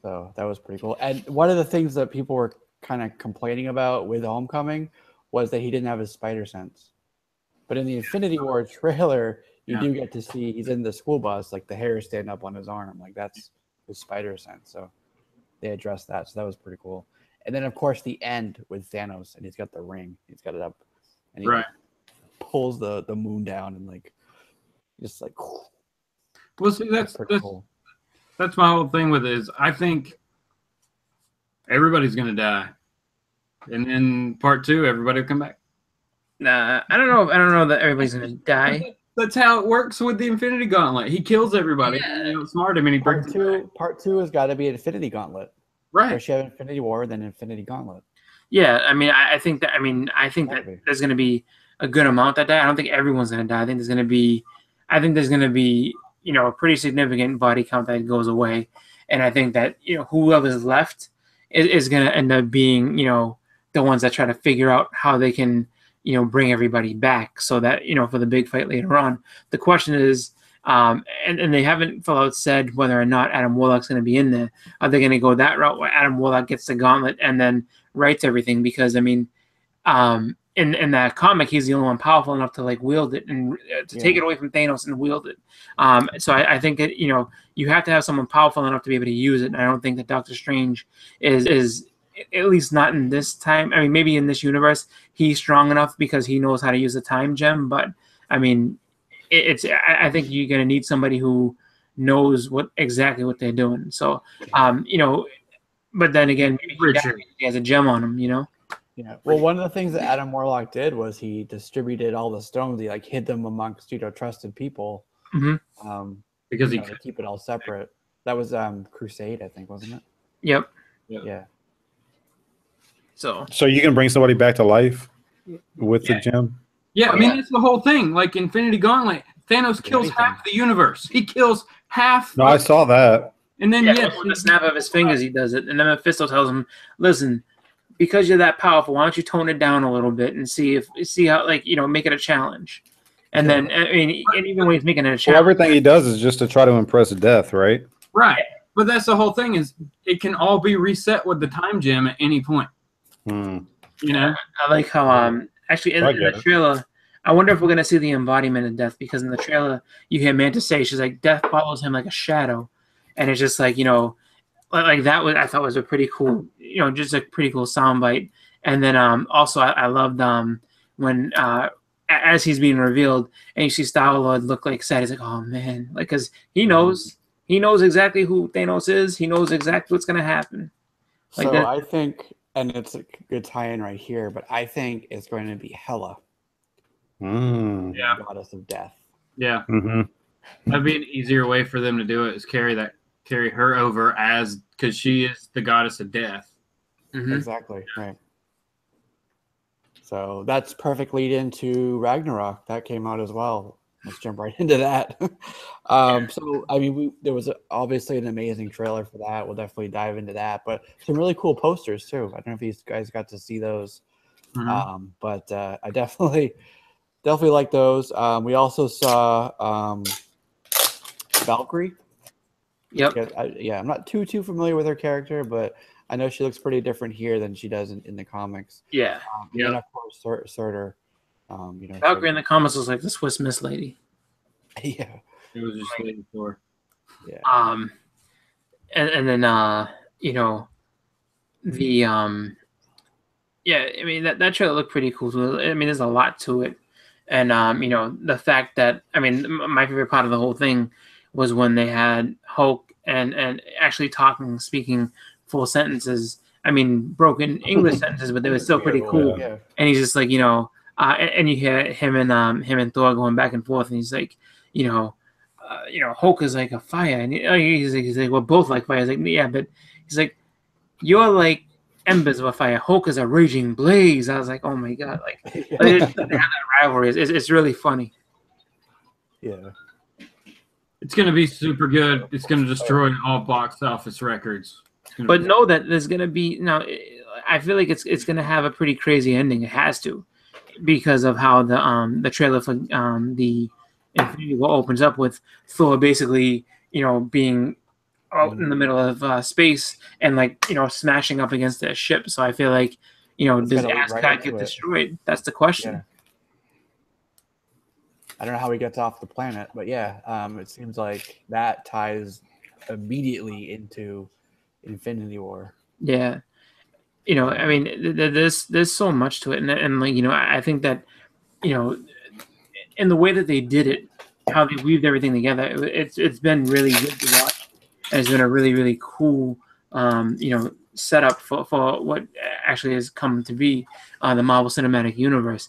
So that was pretty cool. And one of the things that people were kind of complaining about with Homecoming was that he didn't have his spider sense. But in the Infinity War trailer, you do get to see he's in the school bus, like the hair stand up on his arm, like that's his spider sense. So they addressed that, so that was pretty cool. And then, of course, the end with Thanos, and he's got the ring, he's got it up, and he pulls the moon down, and like just like. Well, see, that's cool. That's my whole thing with it. Is I think everybody's gonna die, and then part 2, everybody will come back. Nah, I don't know that everybody's gonna die. That's how it works with the Infinity Gauntlet. He kills everybody. Yeah. You know, smart him, and he part two has got to be an Infinity Gauntlet. Right. First you have Infinity War, then Infinity Gauntlet. Yeah, I mean, I think that there's going to be a good amount that die. I don't think everyone's going to die. I think there's going to be, you know, a pretty significant body count that goes away, and I think that, you know, whoever's left is going to end up being, you know, the ones that try to figure out how they can, you know, bring everybody back, so that, you know, for the big fight later on. The question is, and they haven't full out said whether or not Adam Warlock's going to be in there. Are they going to go that route where Adam Warlock gets the gauntlet and then writes everything? Because, I mean, in that comic, he's the only one powerful enough to like wield it and to take it away from Thanos and wield it. So I think that you have to have someone powerful enough to be able to use it. And I don't think that Doctor Strange is at least not in this time. I mean, maybe in this universe he's strong enough because he knows how to use the time gem. But I mean, I think you're gonna need somebody who knows exactly what they're doing. So but then again, maybe he has a gem on him. Yeah. Well, one of the things that Adam Warlock did was he distributed all the stones. He like hid them amongst trusted people, because he could keep it all separate. That was Crusade, I think, wasn't it? Yep. Yeah. So you can bring somebody back to life with the gem. Yeah, I mean that's the whole thing. Like Infinity Gauntlet, Thanos kills half the universe. He kills half. No, I saw that. And then with the snap of his fingers, he does it. And then Mephisto tells him, "Listen, because you're that powerful, why don't you tone it down a little bit and see how make it a challenge." And then I mean, and even when he's making it a challenge, well, everything he does is just to try to impress Death, right? Right. But that's the whole thing is it can all be reset with the time gem at any point. Hmm. I like how actually in the trailer, I wonder if we're gonna see the embodiment of Death, because in the trailer you hear Mantis say she's like Death follows him like a shadow, and it's just like like that I thought was a pretty cool just a pretty cool soundbite. And then also I loved when as he's being revealed and you see Star-Lord look like sad. He's like, oh man, like because he knows exactly who Thanos is. He knows exactly what's gonna happen. Like so I think, and it's a good tie-in right here, but I think it's going to be Hela, goddess of death. Yeah, that'd be an easier way for them to do it, is carry her over because she is the goddess of death. Exactly, right. So that's perfect lead into Ragnarok. That came out as well. Let's jump right into that. So I mean, there was obviously an amazing trailer for that. We'll definitely dive into that, but some really cool posters too. I don't know if you guys got to see those, but I definitely like those. We also saw Valkyrie. Yep. I'm not too familiar with her character, but I know she looks pretty different here than she does in the comics. Yeah. And of course, Surtur. Valkyrie in the comics was like the Swiss Miss lady. Yeah. It was just Lady Thor. Yeah. And then the I mean that trailer looked pretty cool too. I mean, there's a lot to it, and the fact that my favorite part of the whole thing was when they had Hulk and actually speaking full sentences. I mean, broken English sentences, but they were still pretty cool. Yeah. And he's just like, and you hear him and Thor going back and forth, and he's like, Hulk is like a fire, and he's like, we're both like fire. He's like, yeah, but he's like, you're like embers of a fire. Hulk is a raging blaze. I was like, oh my god, like they have that rivalry. It's really funny. Yeah. It's going to be super good. It's going to destroy all box office records. But know that there's going to be I feel like it's going to have a pretty crazy ending. It has to, because of how the trailer for the Infinity War opens up with Thor basically being out in the middle of space and smashing up against their ship. So I feel like does Asgard get destroyed? That's the question. Yeah. I don't know how he gets off the planet, but yeah, it seems like that ties immediately into Infinity War. Yeah, I mean, there's so much to it, and I think that in the way that they did it, how they weaved everything together, it's been really good to watch, and it's been a really really cool setup for what actually has come to be the Marvel Cinematic Universe.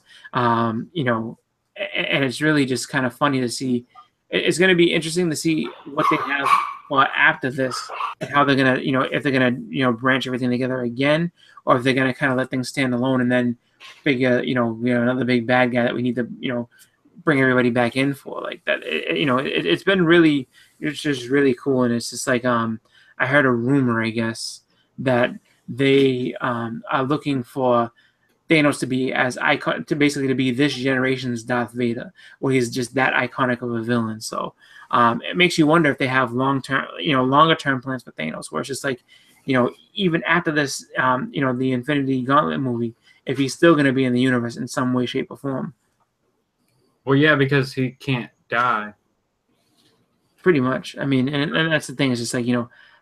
And it's really just kind of funny to see. It's going to be interesting to see what they have after this, and how they're going to, if they're going to, branch everything together again, or if they're going to kind of let things stand alone and then figure, another big bad guy that we need to, bring everybody back in for, like that. It's been really, it's just really cool. And it's just like, I heard a rumor, I guess, that they are looking for Thanos to be to be this generation's Darth Vader, where he's just that iconic of a villain. So it makes you wonder if they have longer term plans for Thanos, where it's just like, even after this, the Infinity Gauntlet movie, if he's still going to be in the universe in some way, shape, or form. Well, yeah, because he can't die. Pretty much. I mean, and that's the thing. It's just like,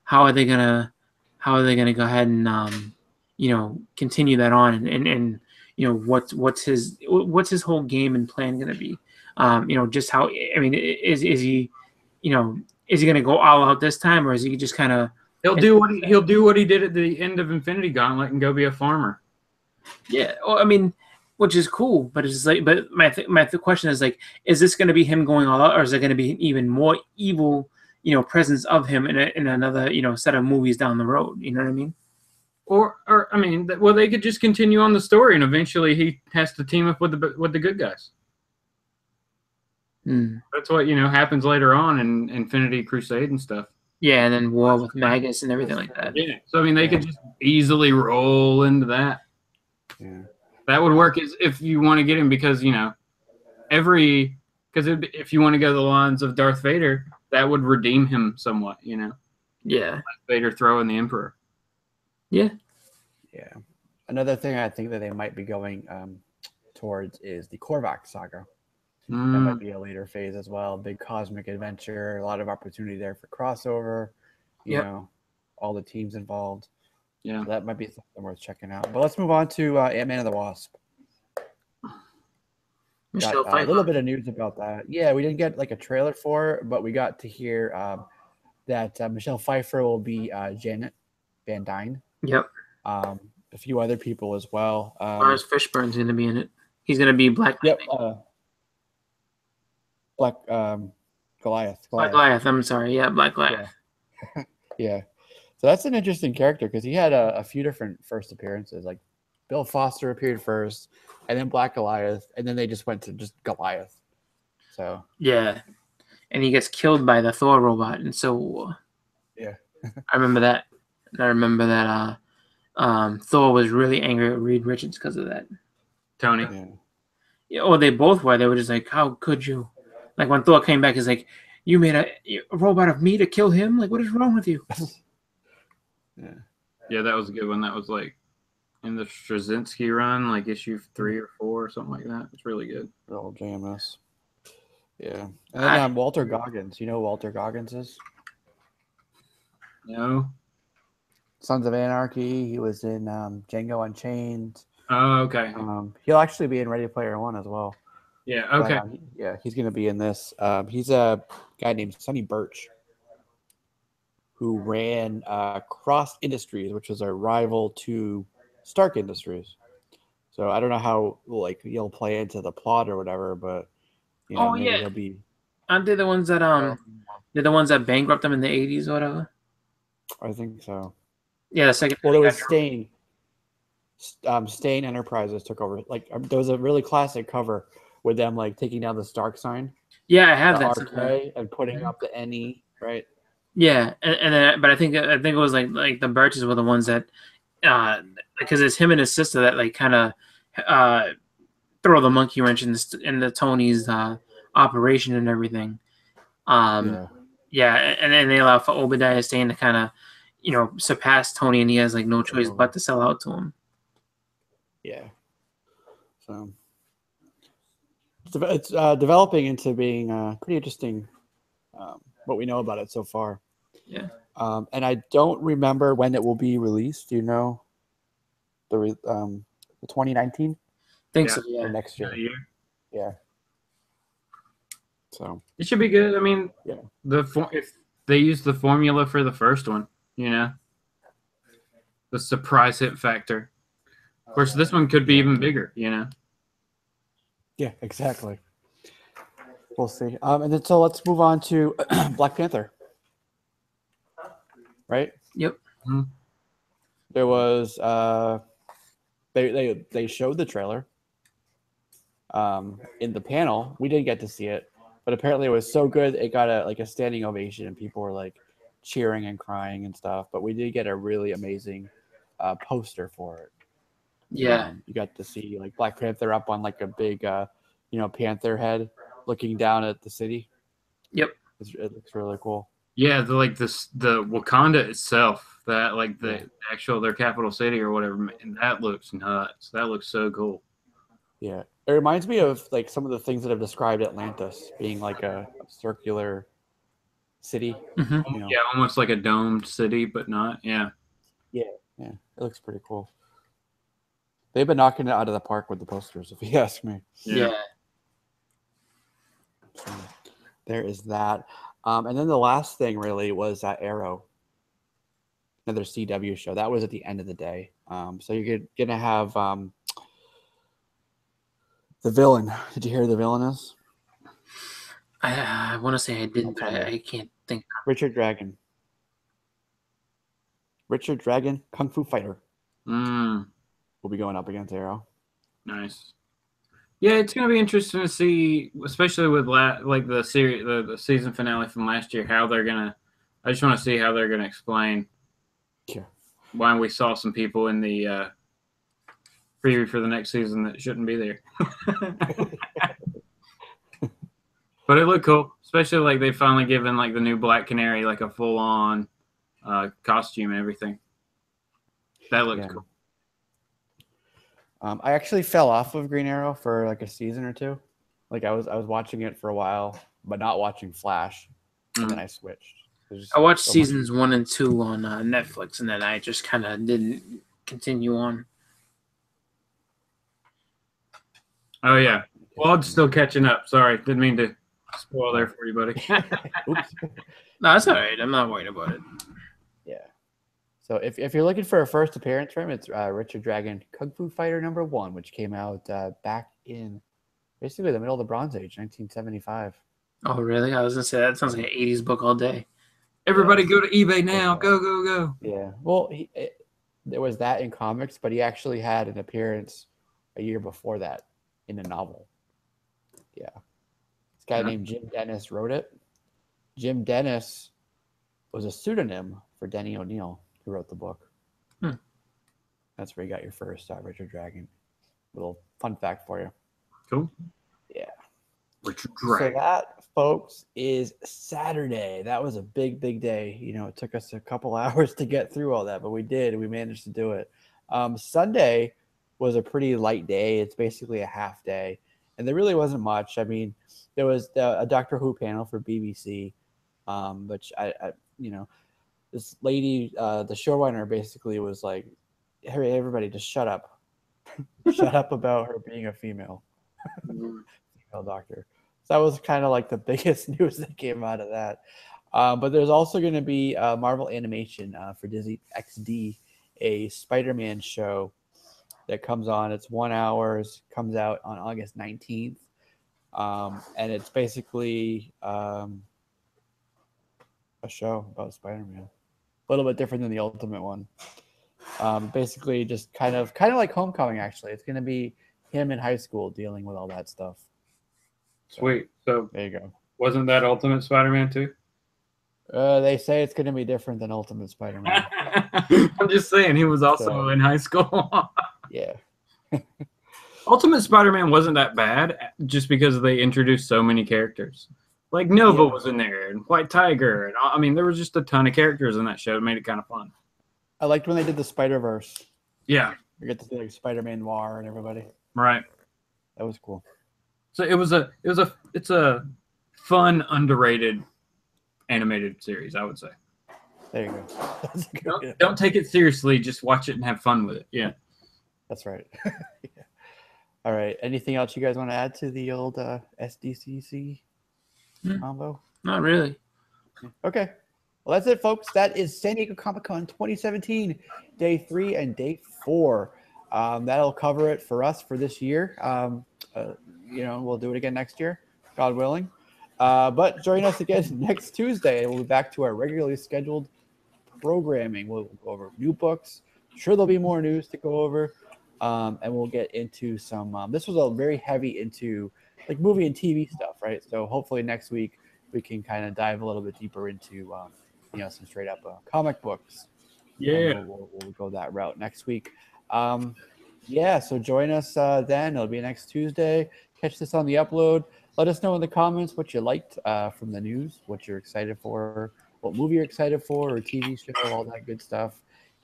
how are they gonna go ahead and continue that on and what's his whole game and plan gonna be? Just how, I mean, is he gonna go all out this time, or is he just kind of He'll do what he did at the end of Infinity Gauntlet and go be a farmer. Yeah, well, I mean, which is cool, but it's like, but my question is like, is this going to be him going all out, or is there going to be an even more evil, presence of him in another, set of movies down the road? You know what I mean? Or I mean, well, they could just continue on the story, and eventually he has to team up with the good guys. That's what happens later on in Infinity Crusade and stuff. Yeah, and then War with Magus and everything like that. Yeah, so I mean, they could just easily roll into that. Yeah. That would work if you want to get him, because if you want to go the lines of Darth Vader, that would redeem him somewhat, Yeah. Darth Vader throwing the Emperor. Yeah. Yeah. Another thing I think that they might be going towards is the Korvac saga. That might be a later phase as well. Big cosmic adventure, a lot of opportunity there for crossover. You know, all the teams involved. Yeah, so that might be something worth checking out. But let's move on to Ant-Man and the Wasp. Got a little bit of news about that. Yeah, we didn't get like a trailer for it, but we got to hear that Michelle Pfeiffer will be Janet Van Dyne. Yep. A few other people as well. Lawrence Fishburne's going to be in it. He's going to be Black. Yep. Black Goliath. Black Goliath. I'm sorry. Yeah, Black Goliath. Yeah. Yeah. So that's an interesting character because he had a few different first appearances. Like Bill Foster appeared first, and then Black Goliath, and then they just went to just Goliath. So yeah, and he gets killed by the Thor robot, and so yeah, I remember that. And I remember that Thor was really angry at Reed Richards because of that. Tony. Yeah. Well, they both were. They were just like, "How could you?" Like when Thor came back, he's like, "You made a robot of me to kill him? Like, what is wrong with you?" Yeah, that was a good one. That was like in the Straczynski run, like issue 3 or 4 or something like that. It's really good. Old JMS. Yeah. And then Walter Goggins. You know who Walter Goggins is? No. Sons of Anarchy. He was in Django Unchained. Oh, okay. He'll actually be in Ready Player One as well. Yeah, okay. But, yeah, he's going to be in this. He's a guy named Sonny Birch, who ran Cross Industries, which was a rival to Stark Industries. So I don't know how he'll play into the plot or whatever, but maybe he'll be. Aren't they the ones that they're the ones that bankrupt them in the 80s or whatever? I think so. Yeah, the second. Well, it was Stain. Stain Enterprises took over. Like there was a really classic cover with them taking down the Stark sign. Yeah, I have that. RK and putting up the NE, right? Yeah, and then, but I think it was like the Birches were the ones that, because it's him and his sister that kind of throw the monkey wrench in the Tony's operation and everything. And then they allow for Obadiah Stane to kind of, surpass Tony, and he has no choice but to sell out to him. Yeah. So it's developing into being pretty interesting. What we know about it so far. Yeah. And I don't remember when it will be released. Do you know the 2019? Think so, yeah. Or next year. Yeah. So it should be good. I mean, if they use the formula for the first one, the surprise hit factor. Of course, this one could be even bigger, Yeah, exactly. We'll see. And then so let's move on to Black Panther. Right? Yep. Mm-hmm. There was they showed the trailer in the panel. We didn't get to see it, but apparently it was so good it got a standing ovation and people were cheering and crying and stuff. But we did get a really amazing poster for it. Yeah. You got to see Black Panther up on a big panther head looking down at the city. Yep. It looks really cool. Yeah, the Wakanda itself, that like the actual their capital city or whatever, man, that looks nuts. That looks so cool. Yeah, it reminds me of like some of the things that have described Atlantis being like a circular city. Hmm. You know, Yeah, almost like a domed city, but not. Yeah. yeah, it looks pretty cool. They've been knocking it out of the park with the posters, if you ask me. Yeah. So there is that. And then the last thing really was Arrow, another CW show. That was at the end of the day. So you're gonna have the villain. Did you hear who the villain is? I want to say I didn't, but I can't think. Richard Dragon. Richard Dragon, Kung Fu Fighter, will be going up against Arrow. Nice. Yeah, it's gonna be interesting to see, especially with like the series, the season finale from last year, how they're gonna. I just want to see how they're gonna explain why we saw some people in the preview for the next season that shouldn't be there. But it looked cool, especially like they finally given like the new Black Canary like a full on costume and everything. That looks cool. I actually fell off of Green Arrow for like a season or two. Like I was watching it for a while, but not watching Flash, and then I switched. I watched seasons 1 and 2 on Netflix, and then I just kind of didn't continue on. Oh yeah, well, I'm still catching up. Sorry, didn't mean to spoil there for you, buddy. Oops. No, that's all right. I'm not worried about it. Yeah. So if you're looking for a first appearance from him, it's Richard Dragon, Kung Fu Fighter #1, which came out back in basically the middle of the Bronze Age, 1975. Oh, really? I was gonna say that sounds like an '80s book all day. Everybody go to eBay now! Go go go! Yeah. Well, there was that in comics, but he actually had an appearance a year before that in a novel. Yeah. This guy named Jim Dennis wrote it. Jim Dennis was a pseudonym for Denny O'Neil, who wrote the book. That's where you got your first Richard Dragon. Little fun fact for you. Cool. Yeah. Richard Dragon. So that, folks, is Saturday. That was a big, big day. You know, it took us a couple hours to get through all that, but we did. We managed to do it. Sunday was a pretty light day. It's basically a half day, and there really wasn't much. I mean, there was a Doctor Who panel for BBC, which I this lady, the showrunner, basically was like, "Hey, everybody, just shut up, shut up about her being a female doctor." So that was kind of like the biggest news that came out of that. But there's also going to be Marvel Animation for Disney XD, a Spider-Man show that comes on. It's 1 hour, comes out on August 19th. And it's basically a show about Spider-Man. A little bit different than the Ultimate one. Basically just kind of like Homecoming, actually. It's going to be him in high school dealing with all that stuff. Sweet. So there you go. Wasn't that Ultimate Spider-Man too? They say it's going to be different than Ultimate Spider-Man. I'm just saying he was also in high school. Yeah. Ultimate Spider-Man wasn't that bad just because they introduced so many characters. Like Nova was in there and White Tiger. And I mean, there was just a ton of characters in that show. It made it kind of fun. I liked when they did the Spider-Verse. Yeah. You get to see like Spider-Man Noir and everybody. Right. That was cool. So it's a fun, underrated animated series, I would say. There you go. Don't take it seriously. Just watch it and have fun with it. Yeah. That's right. Yeah. All right. Anything else you guys want to add to the old SDCC combo? Not really. Okay. Well, that's it, folks. That is San Diego Comic-Con 2017, Day 3 and Day 4. That'll cover it for us for this year. We'll do it again next year, God willing. But join us again next Tuesday, and we'll be back to our regularly scheduled programming. We'll go over new books. Sure, there'll be more news to go over, and we'll get into some. This was a very heavy into like movie and TV stuff, right? So hopefully next week we can kind of dive a little bit deeper into some straight up comic books. Yeah, we'll go that route next week. So join us then. It'll be next Tuesday. Catch this on the upload. Let us know in the comments what you liked from the news, what you're excited for what movie you're excited for, or TV show, all that good stuff.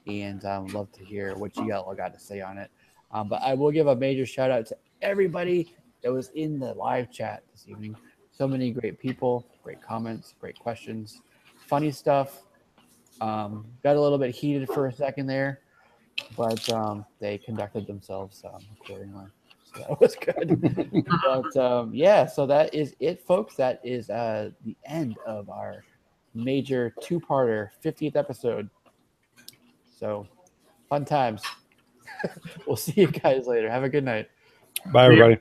And love to hear what you all got to say on it. But I will give a major shout out to everybody that was in the live chat this evening. So many great people, great comments, great questions, funny stuff. Got a little bit heated for a second there, but they conducted themselves accordingly. So that was good. But yeah, so that is it, folks. That is the end of our major two-parter 50th episode. So fun times. We'll see you guys later. Have a good night. Bye, everybody.